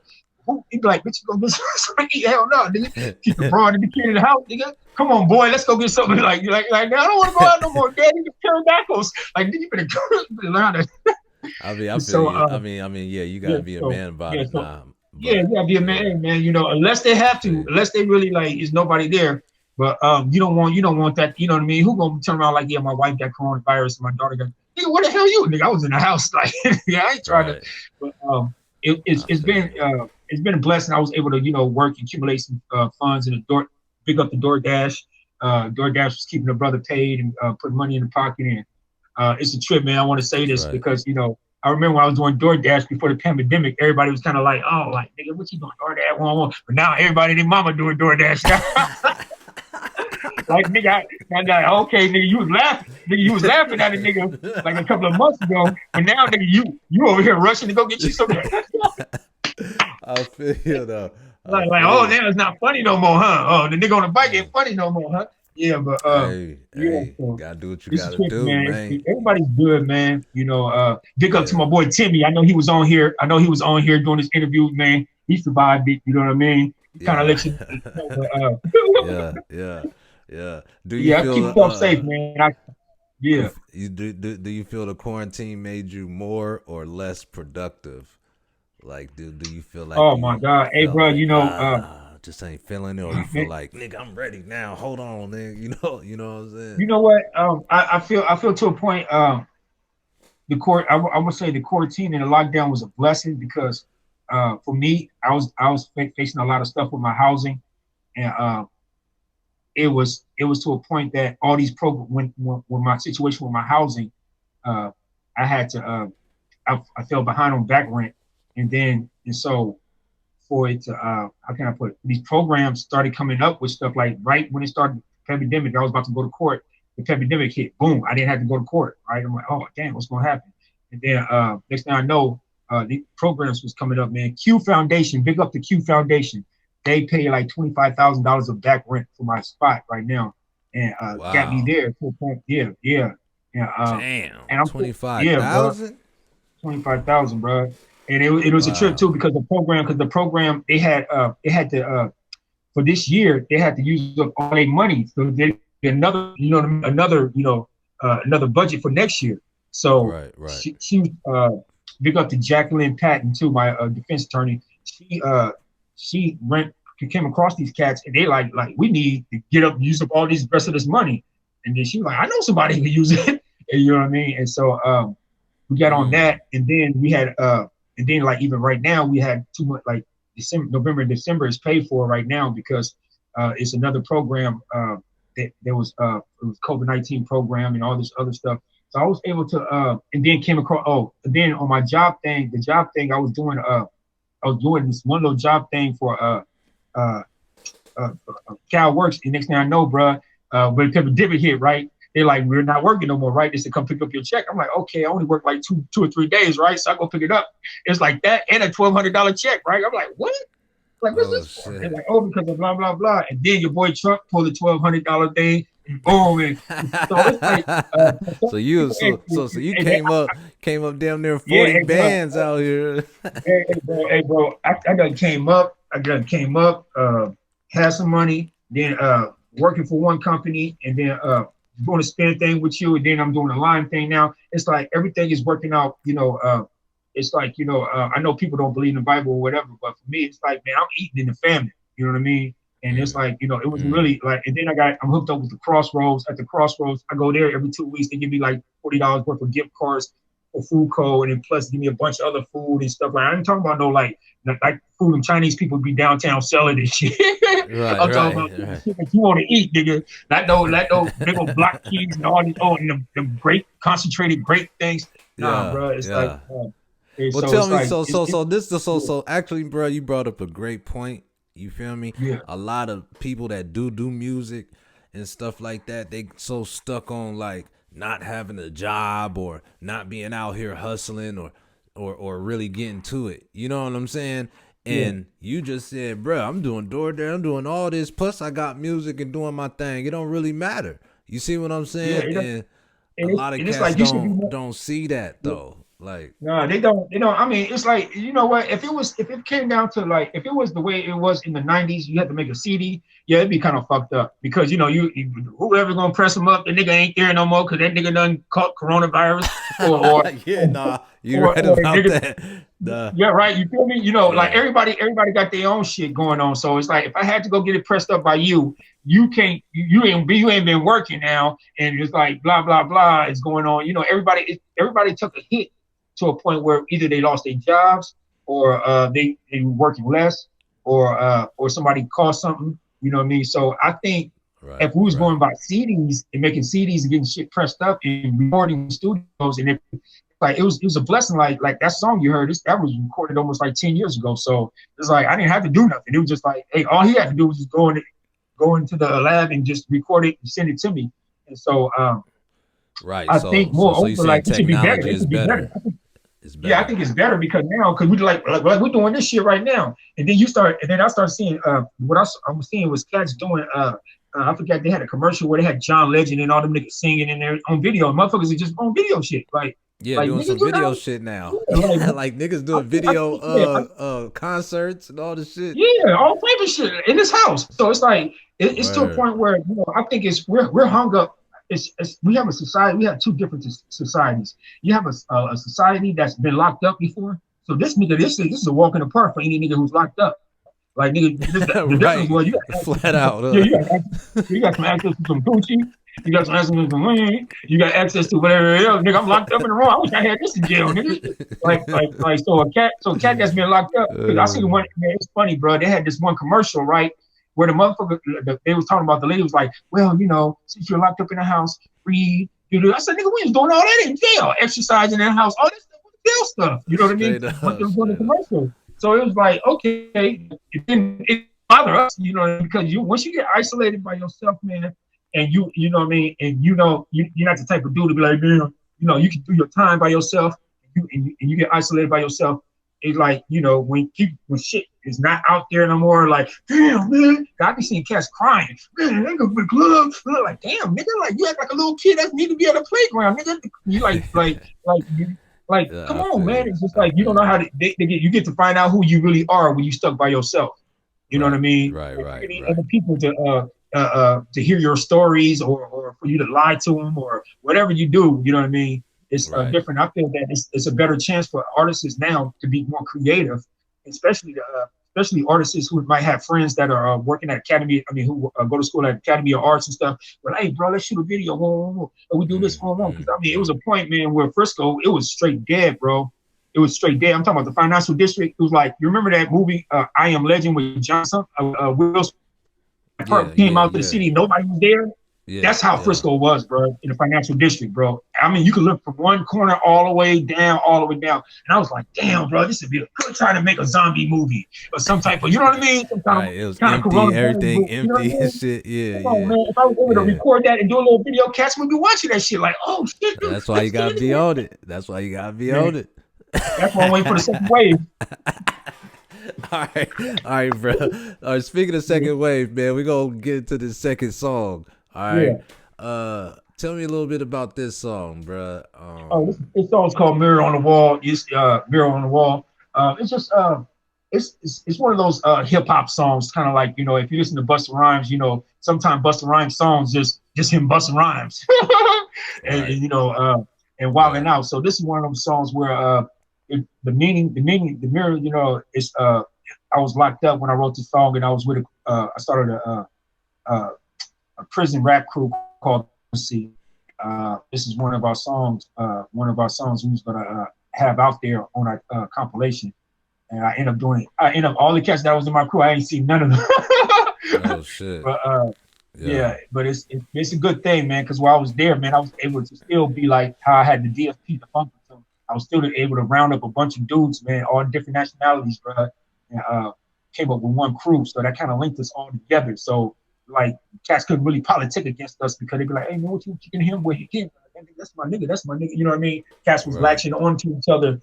He'd be like, bitch, you go get something? Hell no, nigga. Keep the broad and the kid in the house, nigga. Come on, boy, let's go get something. Like, I don't want to go out no more, daddy. Just pterodactyls. Like, nigga, you better learn to. I mean, I feel So, you. I mean, yeah, you gotta be a man about it now. Yeah, be a man, man. You know, unless they have to, unless they really like, is nobody there. But you don't want that. You know what I mean? Who gonna turn around like, yeah, my wife got coronavirus and my daughter got. Nigga, where the hell you? Nigga, I was in the house. Like, yeah, I ain't trying to. But it's been a blessing. I was able to work, accumulate some funds, and pick up the DoorDash. DoorDash was keeping the brother paid and putting money in the pocket. And it's a trip, man. I want to say this because I remember when I was doing DoorDash before the pandemic, everybody was kind of like, oh, like, nigga, what you doing DoorDash? But now everybody and their mama doing DoorDash. Like, nigga, okay, nigga, you was laughing at a nigga like a couple of months ago, but now, nigga, you over here rushing to go get you something. I feel you though. Like, now it's not funny no more, huh? Oh, the nigga on the bike ain't funny no more, huh? Yeah, but hey, gotta do what you gotta do, man. Everybody's good, man. Big up to my boy Timmy. I know he was on here. Doing this interview, man. He survived it. You know what I mean? He kind of let you. Yeah. Do you feel keep yourself safe, man? Do you feel the quarantine made you more or less productive? Like, do you feel like? Oh my God, hey, bro, just ain't feeling it, or you feel like, nigga, I'm ready now. Hold on, nigga. You know what I'm saying? You know what? I feel to a point. The I would say the quarantine and the lockdown was a blessing because, for me, I was facing a lot of stuff with my housing, and it was to a point that all these programs, when my situation with my housing, I had to, I fell behind on back rent, and so. For it to, how can I put it? These programs started coming up with stuff like right when it started, the pandemic, I was about to go to court. The pandemic hit, boom, I didn't have to go to court, right? I'm like, oh, damn, what's going to happen? And then next thing I know, the programs was coming up, man. Q Foundation, big up the Q Foundation. They pay like $25,000 of back rent for my spot right now. And got me there to a point. Yeah. Damn, and I'm 25,000? 25,000, bro. And it was a trip too because the program they had to for this year they had to use up all their money, so they another budget for next year. So right. She big up to Jacqueline Patton too, my defense attorney. She came across these cats and they like we need to use up all these rest of this money, and then she was like, I know somebody who can use it, and you know what I mean. And so we got on that, and then we had and then, like, even right now, we had too much, like, November and December is paid for right now because it's another program that there was it was COVID-19 program and all this other stuff. So I was able to, and then came across, and then on my job thing, I was doing this one little job thing for Cal Works. And next thing I know, bro, but the pandemic hit, right? They're like, we're not working no more, right? They said, come pick up your check. I'm like, okay, I only work like two or 3 days, right? So I go pick it up. It's like that and a $1,200 check, right? I'm like, what? Like, what's this for? They're like, oh, because of blah, blah, blah. And then your boy Trump pulled a $1,200 thing, and boom. And so it's like, so you came up damn near 40 bands out here. hey, bro, I done came up, had some money, then working for one company, and then doing a spin thing with you, and then I'm doing a line thing now. It's like everything is working out, it's like, I know people don't believe in the Bible or whatever, but for me, it's like, man, I'm eating in the family, you know what I mean? And it's like, it was really like, and then I'm hooked up with the Crossroads. At the Crossroads, I go there every 2 weeks. They give me like $40 worth of gift cards for food code, and then plus give me a bunch of other food and stuff. Like, I ain't talking about no like food and Chinese people be downtown selling this shit. I'm talking about shit that you want to eat, nigga. Not no big old block keys and all these and the great concentrated grape things. Nah, bro, it's like. Well, tell me, so actually, bro, you brought up a great point. You feel me? Yeah. A lot of people that do music and stuff like that, they so stuck on like, not having a job or not being out here hustling or really getting to it. You know what I'm saying? Yeah, And you just said, bro, I'm doing DoorDash, I'm doing all this, plus I got music and doing my thing. It don't really matter. You see what I'm yeah. saying? And a And lot of it's cats like you should be more. don't see that though. Like, No, they don't. They don't. I mean, it's like, you know what? If it came down to, like, if it was the way it was in the '90s, you had to make a CD. Yeah, it'd be kind of fucked up because whoever gonna press him up, the nigga ain't there no more because that nigga done caught coronavirus yeah, nah, you right or about nigga. that. The Yeah, right. You feel me? Like yeah, everybody got their own shit going on. So it's like if I had to go get it pressed up by you, you can't. You ain't been working now, and it's like blah blah blah is going on. Everybody took a hit to a point where either they lost their jobs or they were working less or somebody caused something. You know what I mean? So I think right, if we was right. going by CDs and making CDs and getting shit pressed up and recording studios, and if like it was a blessing, like that song you heard, that was recorded almost like 10 years ago. So it's like I didn't have to do nothing. It was just like, hey, all he had to do was just go into the lab and just record it and send it to me. And so Right. I think So you moreover, saying like it should be better. technology It is should be better. better. It's Yeah, I better. think it's better because now, because we like we're doing this shit right now, and then I started seeing what I was seeing was cats doing I forgot, they had a commercial where they had John Legend and all them niggas singing in there on video. Motherfuckers are just on video shit, Yeah, like doing nigga, some video shit now. yeah, Yeah, like niggas I doing think, I video think yeah, concerts and all this shit. yeah, all type of shit in this house. So it's like it's to a Word. point where I think we're hung up. We have a society. We have two different societies. You have a society that's been locked up before. So this is a walk in the park for any nigga who's locked up. Like nigga, the difference Right. was you got access Flat to some, out. yeah, you got some access to some Gucci. You got some access to some money. You got access to whatever else. Nigga, I'm locked up in the room. I wish I had this in jail, nigga. So a cat that's been locked up. Cause I seen one. Man, it's funny, bro. They had this one commercial, right, where the motherfucker they was talking about, the lady was like, well, since you're locked up in the house, read. I said, nigga, we was doing all that in jail, exercising in the house, all this stuff was jail stuff. You know what I mean? Straight What they up. was doing the Straight up. commercial. So it was like, okay, it bother us, because once you get isolated by yourself, man, and you know what I mean, and you're not the type of dude to be like, man, you can do your time by yourself, and you get isolated by yourself. It's like, when shit is not out there no more, like, damn, man, I be seeing cats crying, man, I go to the club, like, damn, nigga, like, you act like a little kid that need to be at a playground, nigga. You Yeah, come I on, feel man. you. It's just I like you feel don't know you. how to. You get to find out who you really are when you stuck by yourself. You know what I Right. mean? Right. And you Right. need Right. other people to hear your stories, or for you to lie to them, or whatever you do. You know what I mean? It's Right. different. I feel that it's a better chance for artists now to be more creative, especially artists who might have friends that are working at Academy. I mean, who go to school at Academy of Arts and stuff. But hey, bro, let's shoot a video. Or we do this. Because I mean, it was a point, man, where Frisco, it was straight dead, bro. It was straight dead. I'm talking about the financial district. It was like, you remember that movie, I Am Legend, with Johnson? Will Yeah. came Yeah. out to the Yeah. city, nobody was there. Yeah. That's how Yeah. Frisco was, bro, in the financial district, bro. I mean, you could look from one corner all the way down, And I was like, damn, bro, this would be a good time to make a zombie movie or some type of, you know what I mean? Some Right. It was kind of empty. coronavirus Everything movie, you know what I empty and mean? shit. Yeah. Come on, Yeah. man. If I was able to Yeah. record that and do a little video, cats would be watching that shit like, oh, shit, dude, That's why you let's get gotta into be it. on it. That's why you gotta be Man, on it. that's why I'm waiting for the second wave. All right, bro. All right, speaking of Yeah, second wave, man, we gonna get into the second song. All right. yeah. Tell me a little bit about this song, bro. Oh, this song's called "Mirror on the Wall." It's "Mirror on the Wall." It's just it's one of those hip hop songs, kind of like, if you listen to Busta Rhymes, sometimes Busta Rhymes songs just him busting rhymes, and, Right, and wilding right. out. So this is one of those songs where the mirror, is I was locked up when I wrote this song, and I was with I started a a prison rap crew called C. This is one of our songs. One of our songs we was gonna have out there on our compilation, and I end up doing it. I end up all the cats that was in my crew. I ain't seen none of them. Oh shit. but Yeah. yeah, but it's a good thing, man. Because while I was there, man, I was able to still be like how I had the DSP, the funk. So I was still able to round up a bunch of dudes, man, all different nationalities, bro. And came up with one crew, so that kind of linked us all together. So like, cats couldn't really politic against us because they'd be like, hey, man, what you kicking him with? He can't. man, that's my nigga, that's my nigga. You know what I mean? Cats was Right. latching onto each other.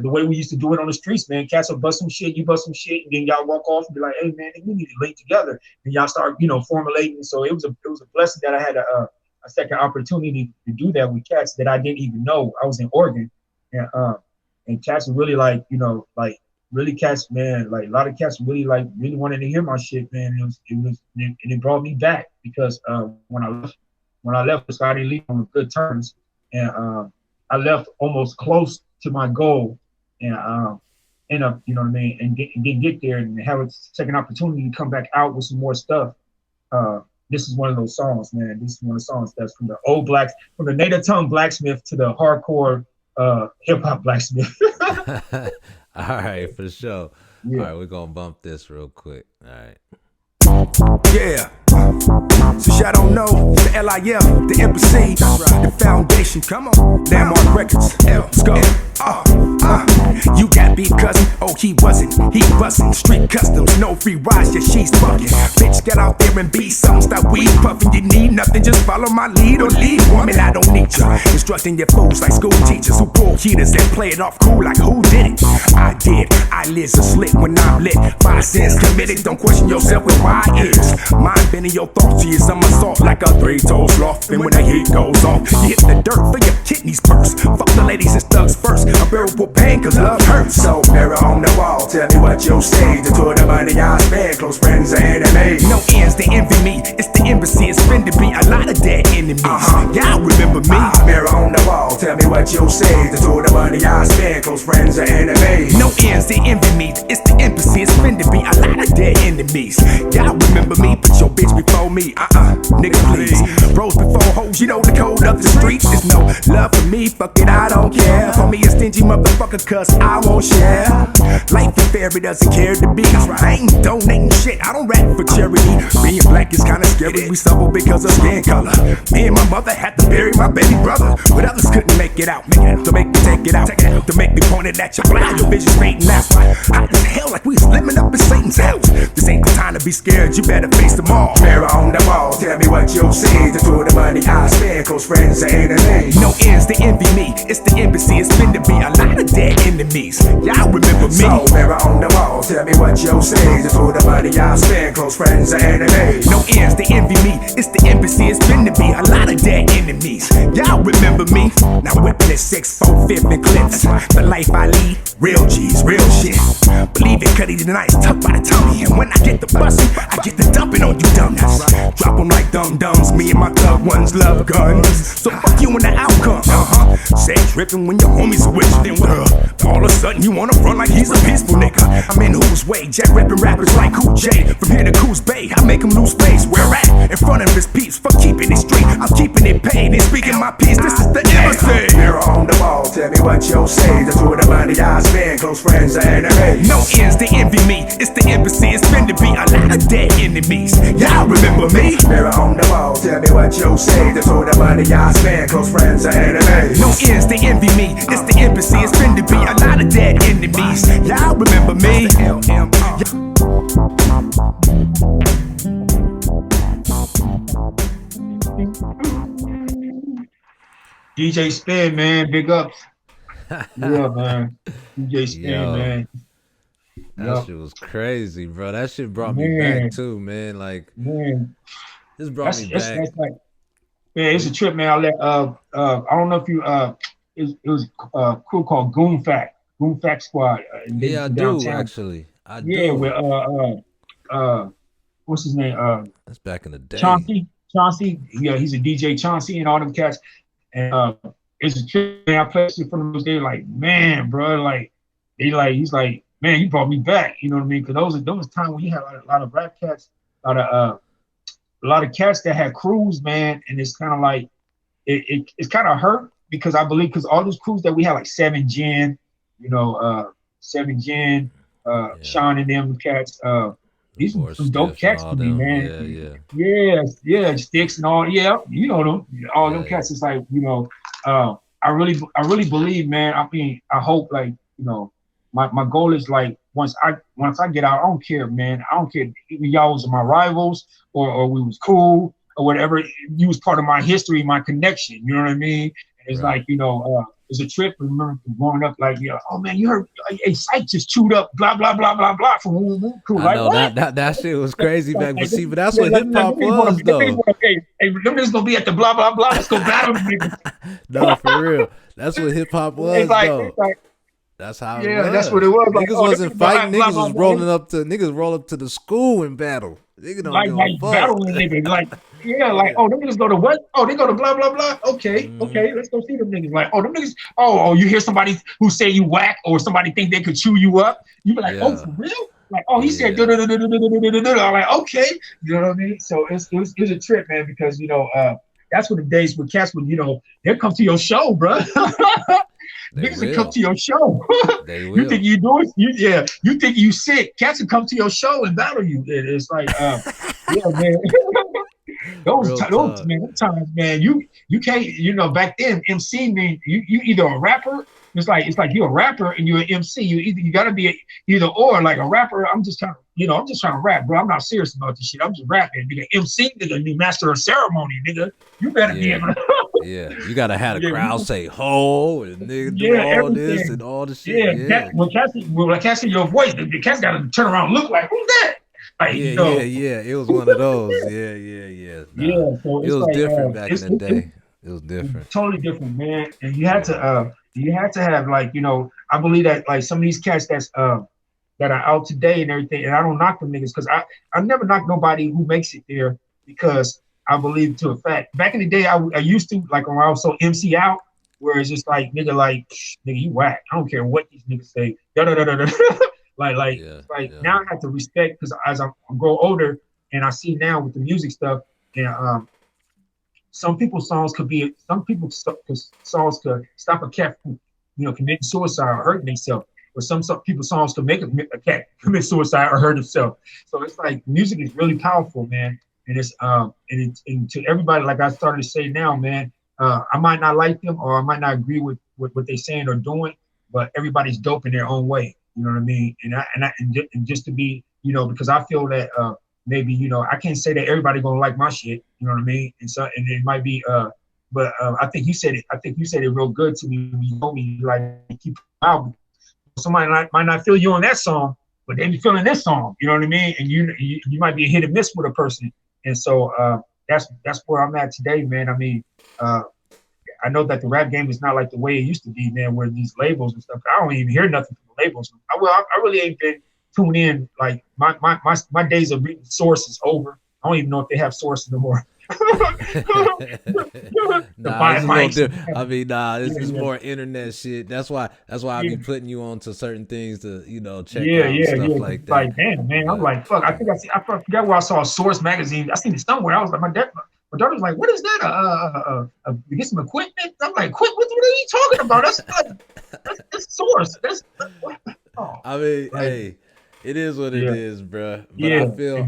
The way we used to do it on the streets, man. Cats will bust some shit, you bust some shit, and then y'all walk off and be like, "Hey, man, we need to link together." And y'all start, formulating. So it was a blessing that I had a second opportunity to do that with cats that I didn't even know. I was in Oregon, and cats were really like, like really cats, man. Like a lot of cats really wanted to hear my shit, man. And it brought me back because when I left, I didn't leave on good terms, and I left almost close to my goal, and end up, you know what I mean, and didn't get there, and have a second opportunity to come back out with some more stuff. This is one of those songs, man. This is one of the songs that's from the native tongue blacksmith to the hardcore hip hop blacksmith. All right, for sure. Yeah. All right, we're gonna bump this real quick. All right. Yeah. Since y'all don't know, the LIM, the embassy, the foundation, come on, Landmark Records, let's go. You got beat cousin, oh he wasn't, he bustin'. Street customs, no free rides, yeah she's fucking. Bitch, get out there and be something, stop weed puffin'. You need nothing, just follow my lead or leave. Woman, I don't need ya. Instructing your fools like school teachers who pull heaters and play it off cool like who did it? I did. Eyelids are slit when I'm lit. 5 cents committed, don't question yourself with why is. Mind bending your thoughts to you, some assault like a 3-toe sloth. And when the heat goes off, you hit the dirt for your kidneys burst. Fuck the ladies and thugs first. A barrel with pain cause love hurts. So mirror on the wall, tell me what you'll say. The tour the money I spend, close friends and enemies. No ends, they envy me. It's the embassy, it's been to be a lot of dead enemies. Y'all remember me. Mirror on the wall, tell me what you'll say. The tour the money I spend, close friends and enemies. No ends, they envy me. It's the embassy, it's been to be a lot of dead enemies. Y'all remember me, put your bitch before me. Nigga please. Bros before hoes, you know the code of the streets. There's no love for me, fuck it, I don't care. For me a stingy motherfucker cause I won't share. Life is fair, it doesn't care to be. I ain't donating shit, I don't rap for charity. Being black is kinda scary, we suffer because of skin color. Me and my mother had to bury my baby brother, but others couldn't make it out. To make me take it out, to make me point it at your blind. Your vision's fading, that's why hot as hell like we living up in Satan's house. This ain't the time to be scared, you better face them all. Mirror on the wall, tell me what you'll see. The tour the money I spend, close friends and enemies. No ends, they envy me. It's the embassy, it's been to be a lot of dead enemies. Y'all remember me. So mirror on the wall, tell me what you'll see. The tour the money I spend, close friends and enemies. No ends, they envy me. It's the embassy, it's been to be a lot of dead enemies. Y'all remember me. Now whipping at 6'4", 5th and clips. The life I lead, real G's, real shit. Believe it, Cuddy the nice, tucked by the tummy. And when I get the bustin', I get the dumping on you dummies. Drop them like dum-dums, me and my thug ones love guns. So fuck you and the outcome, Say drippin' when your homies are with you, then what all of a sudden you wanna front like he's a peaceful nigga. I'm in whose way, Jack rapping rappers like Cool J. From here to Coos Bay, I make him lose space. Where at? In front of his peeps, for keeping it straight. I'm keeping it paid and speaking my piece, this is the embassy. Mirror on the wall, tell me what you'll say. The tour the money I spend, close friends and enemies. No ends, they envy me. It's the embassy, it's been to be a lot of dead enemies. Y'all remember me? Mirror on the wall, tell me what you'll say. The tour the money I spend, close friends and enemies. No ends, they envy me. It's the embassy, it's been to be a lot of dead enemies. Y'all remember me? DJ Spin, man, big ups. Yeah, man. DJ Spin, Yo. man. That shit was crazy, bro. That shit brought me Man. back too, man. Like Man, this brought me back. that's like, man, it's a trip, man. I don't know if you it was a crew called Goon Squad. Yeah, I do downtown. actually. I Yeah, do. with what's his name? That's back in the day. Chauncey. Yeah, he's a DJ, Chauncey, and all them cats. And it's a trip, man. I played shit from those days, like, man, bro, like he's like, man, you brought me back. You know what I mean? Because those times when you had a lot of rap cats, a lot of cats that had crews, man, and it's kind of like it's kind of hurt because I believe because all those crews that we had, like 7 Gen, Sean and them cats, these are some dope cats to me, man. Yeah, Sticks and all, you know them, all them cats. It's like, I really believe, man. I mean, I hope, like, my goal is like once I get out, I don't care, man. I don't care if y'all was my rivals or we was cool. or whatever. You was part of my history, my connection. You know what I mean? And it's Right. like, it's a trip. I remember growing up, like, oh man, you heard, hey, Sight just chewed up, blah blah blah blah blah from Woo Woo Crew. I Like know what? that shit was crazy back, but see, but that's Yeah, what hip hop was though. hey, them niggas gonna be at the blah blah blah. Let's go battle them niggas. No, for real. That's what hip hop was though. It's like, That's how it yeah, was. that's what it was. Like, Niggas oh, wasn't niggas fighting. blah, Niggas blah, was blah, niggas roll up to the school and battle. Nigga don't give a like fuck. battling niggas. Like, yeah, like, oh, them niggas go to what? Oh, they go to blah blah blah. Okay, let's go see them niggas. Like, oh, them niggas. Oh, you hear somebody who say you whack, or somebody think they could chew you up. You be like, oh, for real? Like, oh, he said, I'm like, okay, you know what I mean? So it was a trip, man, because that's what the days with cats would, they'll come to your show, bro. Niggas will come to your show. They will. You think you do it? You think you sick? Cats will come to your show and battle you. It's like, yeah, man. those times, man. You can't. Back then, MC mean you either a rapper. It's like you're a rapper and you're an MC. You gotta be either or. Like a rapper, I'm just trying to rap, bro. I'm not serious about this shit. I'm just rapping. Nigga, MC, nigga, be master of ceremony, nigga. You better be able to. Yeah, you gotta have the crowd say "ho" and nigga do all everything. this and all the shit. Yeah. When cats see your voice, the cats gotta turn around and look like, who's that? Like, yeah. It was one of those. Yeah. Nah, so it was like, different back in the day. It was different. Totally different, man. And you had to have, like, I believe that, like, some of these cats that are out today and everything, and I don't knock them niggas, because I never knock nobody who makes it there, because I believe to a fact. Back in the day, I used to, like, when I was so MC out, where it's just like, nigga, you whack. I don't care what these niggas say. Now I have to respect, because as I grow older and I see now with the music stuff, and some people's songs could stop a cat from, committing suicide or hurting themselves. Or some people's songs could make a cat commit suicide or hurt himself. So it's like, music is really powerful, man. And it's and to everybody, like I started to say now, man, I might not like them, or I might not agree with what they're saying or doing, but everybody's dope in their own way. You know what I mean? And just to be, because I feel that maybe, I can't say that everybody gonna like my shit. You know what I mean? And so, and it might be, but I think you said it real good to me when you told me, like, keep out. Somebody might not feel you on that song, but they be feeling this song. You know what I mean? And you might be a hit and miss with a person. And so that's where I'm at today, man. I mean, I know that the rap game is not like the way it used to be, man, where these labels and stuff. I don't even hear nothing from the labels. I really ain't been tuned in. Like, my days of reading source is over. I don't even know if they have sources no more. This is more internet shit. That's why I be putting you on to certain things to, check out stuff like that. Like, damn, man, I'm like, fuck. I forgot where I saw a Source magazine. I seen it somewhere. I was like, my daughter was like, what is that? You get some equipment? I'm like, what are you talking about? That's Source. Oh, I mean, hey, it is what it is, bro. But I feel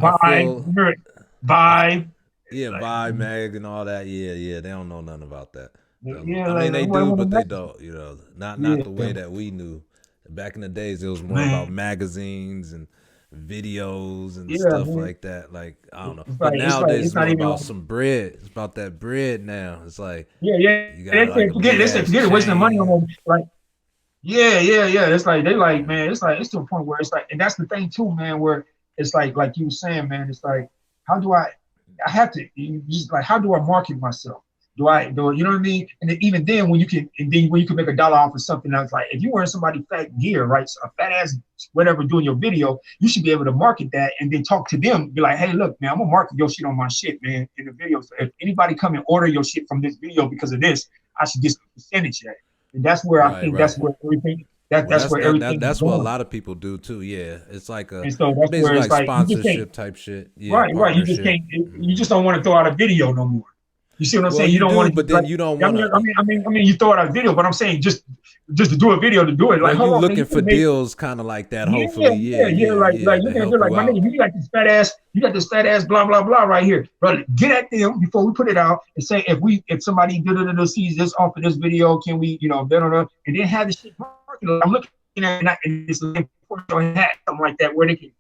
Vibe. Yeah, Vibe Mag and all that. Yeah, they don't know nothing about that. They do, but they don't. Not the way that we knew. Back in the days, it was more about magazines and videos and stuff like that. Like, I don't know. But nowadays, it's more about some bread. It's about that bread now. It's like, You gotta, forget it, wasting the money on them. Like, yeah. It's like, man, it's to a point where it's like, and that's the thing too, man, where it's like you were saying, man, it's like, how do I have to, just like, how do I market myself? Do you know what I mean? And then, even then, when you can make $1 off of something that's like, if you're wearing somebody fat gear, right, so a fat ass whatever doing your video, you should be able to market that and then talk to them, be like, hey, look, man, I'm gonna market your shit on my shit, man, in the video. So if anybody come and order your shit from this video because of this, I should get a percentage of it. And that's where I think that's where everything. That's where everything. That's what a lot of people do too. Yeah, it's like a basically like sponsorship type shit. Yeah, right. You just can't. You just don't want to throw out a video no more. You see what I'm saying? You don't want to, but then you don't want to. I mean, you throw out a video, but I'm saying just to do a video to do it. Like, you're looking for deals, kind of like that. Hopefully, like you like, my nigga, you got this fat ass, blah blah blah right here, brother. Get at them before we put it out and say if somebody sees this off of this video, can we, and then have the shit marketed. I'm looking at it and it's like, something like that, where they can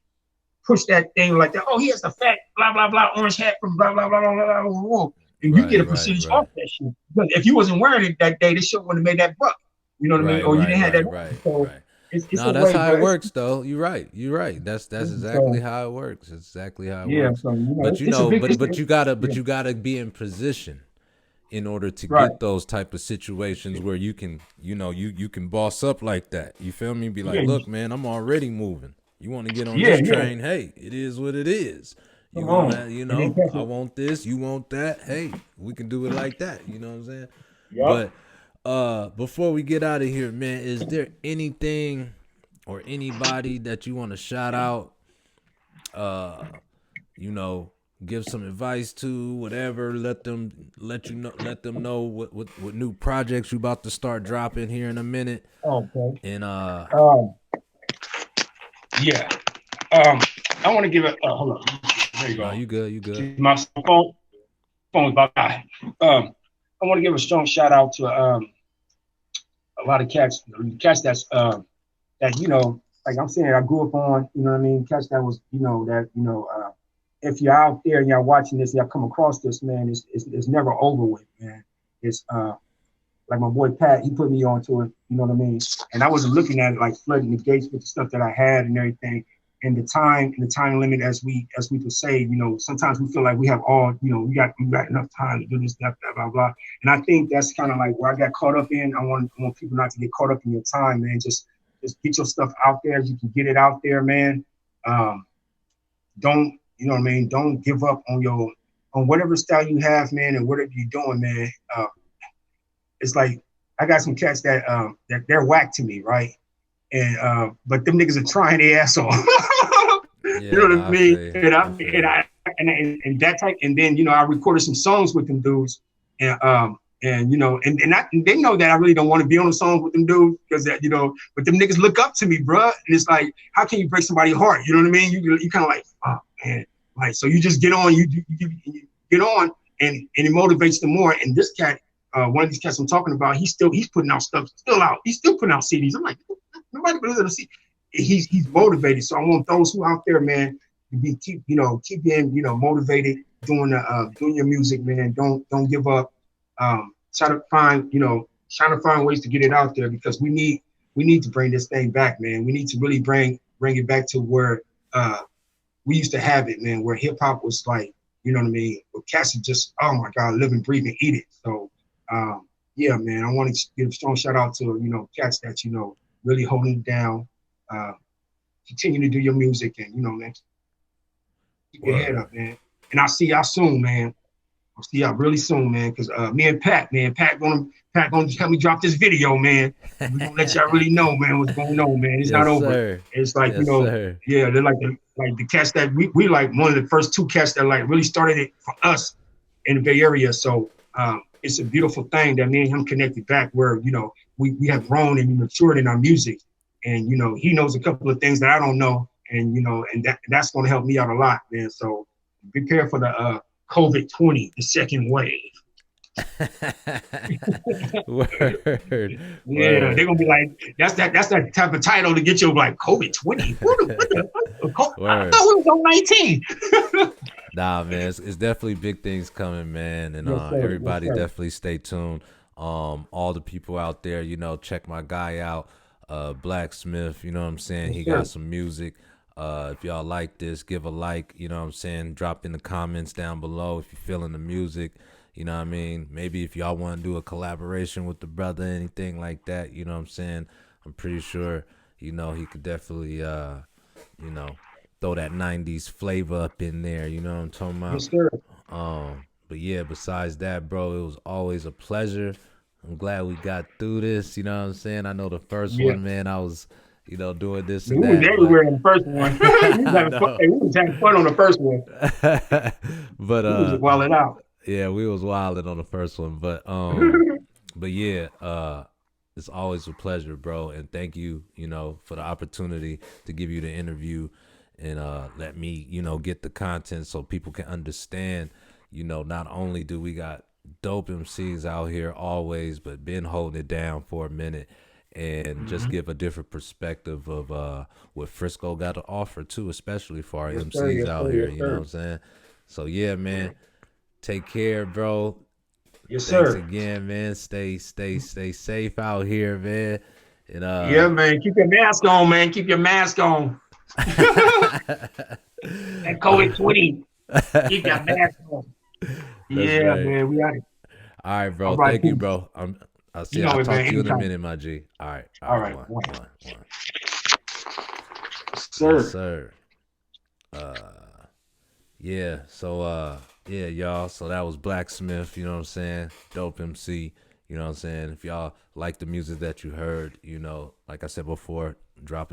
push that thing like that. Oh, he has the fat blah blah blah orange hat from blah blah blah blah blah blah. Blah. And you get a percentage off that shit. But if you wasn't wearing it that day, this shit wouldn't have made that buck. You know what I mean? Or you didn't have that. So it's no, a that's way, how bro. it works, though. You're right. That's exactly how it works. It's exactly how it works. So, but you gotta be in position in order to get those type of situations where you can, you can boss up like that. You feel me? Be like, look, man, I'm already moving. You want to get on this train? Hey, it is what it is. You want that, I want this, you want that. Hey, we can do it like that. You know what I'm saying? Yep. But before we get out of here, man, is there anything or anybody that you want to shout out? Give some advice to, whatever. Let them know what new projects you about to start dropping here in a minute. Okay. And I want to give it. Hold on. There you go. You good. My phone's about to die. I want to give a strong shout out to a lot of cats that's that like I'm saying, I grew up on, cats that was, if you're out there and y'all watching this, y'all come across this, man, it's never over with, man. It's like my boy Pat, he put me onto it, you know what I mean? And I wasn't looking at it like flooding the gates with the stuff that I had and everything. And the time limit, as we could say, sometimes we feel like we have all, we got enough time to do this, that, blah, blah. And I think that's kind of like where I got caught up in. I want people not to get caught up in your time, man. Just get your stuff out there. You can get it out there, man. Don't, don't give up on whatever style you have, man, and whatever you're doing, man. It's like I got some cats that they're whack to me, right? And but them niggas are trying their ass off. You know what I mean? And that type, and then I recorded some songs with them dudes, and they know that I really don't want to be on the songs with them dudes because that but them niggas look up to me, bruh. And it's like, how can you break somebody's heart? You know what I mean? You kind of like, oh man, like so you just get on, you get on, and it motivates them more. And this cat, one of these cats I'm talking about, he's putting out stuff, he's still putting out CDs. I'm like, nobody believes in the CD. He's motivated. So I want those who out there, man, to keep being motivated, doing your music, man. Don't give up. Try to find ways to get it out there because we need to bring this thing back, man. We need to really bring it back to where we used to have it, man, where hip hop was like, you know what I mean? Where cats are just, oh my God, live and breathe and eat it. So yeah, man, I want to give a strong shout out to cats that really holding it down. Continue to do your music and man, keep your head up, man. And I'll see y'all soon, man. I'll see y'all really soon, man. Because me and Pat gonna help me drop this video, man. We're gonna let y'all really know, man, what's going on, man. It's not over. Sir. It's like they're like the cats that we like one of the first two cats that like really started it for us in the Bay Area. So it's a beautiful thing that me and him connected back where we have grown and matured in our music. And he knows a couple of things that I don't know, and and that's going to help me out a lot, man. So prepare for the COVID-20, the second wave. Word. Yeah, they're gonna be like, that's that type of title to get you like COVID-20. I thought we was on 19. Nah, man, it's definitely big things coming, man, and everybody definitely stay tuned. All the people out there, check my guy out. Blacksmith, you know what I'm saying? He got some music. If y'all like this, give a like, you know what I'm saying? Drop in the comments down below if you're feeling the music, you know what I mean? Maybe if y'all want to do a collaboration with the brother, anything like that, you know what I'm saying? I'm pretty sure, he could definitely, throw that 90s flavor up in there, you know what I'm talking about? Yes, sir. But yeah, besides that, bro, it was always a pleasure. I'm glad we got through this, you know what I'm saying? I know the first one, man, I was, doing this and we that. Was everywhere in the first one. We was having fun on the first one. But we was wilding out. Yeah, we was wilding on the first one. But but yeah, it's always a pleasure, bro. And thank you, for the opportunity to give you the interview and let me, get the content so people can understand, not only do we got dope MCs out here always, but been holding it down for a minute. and just give a different perspective of what Frisco got to offer too, especially for our Yes, sir. MCs Yes, out sir. here. Yes, You know what sir. I'm saying? So yeah, man. Take care, bro. Yes, Thanks sir. again, man. Stay safe out here, man. And Yeah, man. Keep your mask on, man. Keep your mask on. That COVID-20. Keep your mask on. That's Yeah, right. man. We out it. All right, All bro. right, Thank you, peace. bro. You know I'll it, talk man. to you in a Anytime. minute, my G. All right. All right. One. One. Yes, Sir. sir. Yeah. So yeah, y'all. So that was Blacksmith, you know what I'm saying? Dope MC, you know what I'm saying? If y'all like the music that you heard, you know, like I said before, drop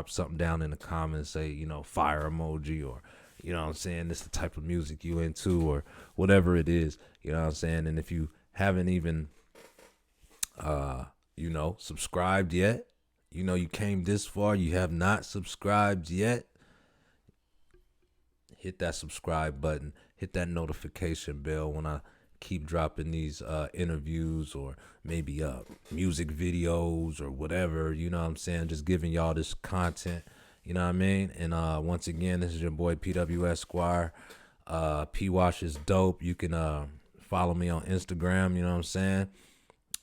something down in the comments, say, you know, fire emoji, or you know what I'm saying, this is the type of music you into, or whatever it is, you know what I'm saying? And if you haven't even you know, subscribed yet, you know, you came this far, you have not subscribed yet, hit that subscribe button, hit that notification bell when I keep dropping these interviews, or maybe music videos or whatever, you know what I'm saying, just giving y'all this content, you know what I mean? And once again, this is your boy pwesquire. P-Wash is dope. You can follow me on Instagram, you know what I'm saying?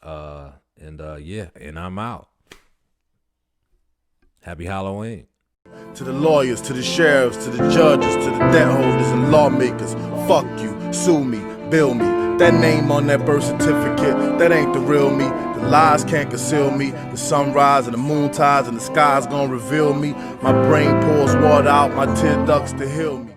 Yeah, and I'm out. Happy Halloween. To the lawyers, to the sheriffs, to the judges, to the debt holders and lawmakers, fuck you, sue me, bill me. That name on that birth certificate, that ain't the real me. The lies can't conceal me. The sunrise and the moon tides and the sky's gonna reveal me. My brain pours water out my tear ducts to heal me.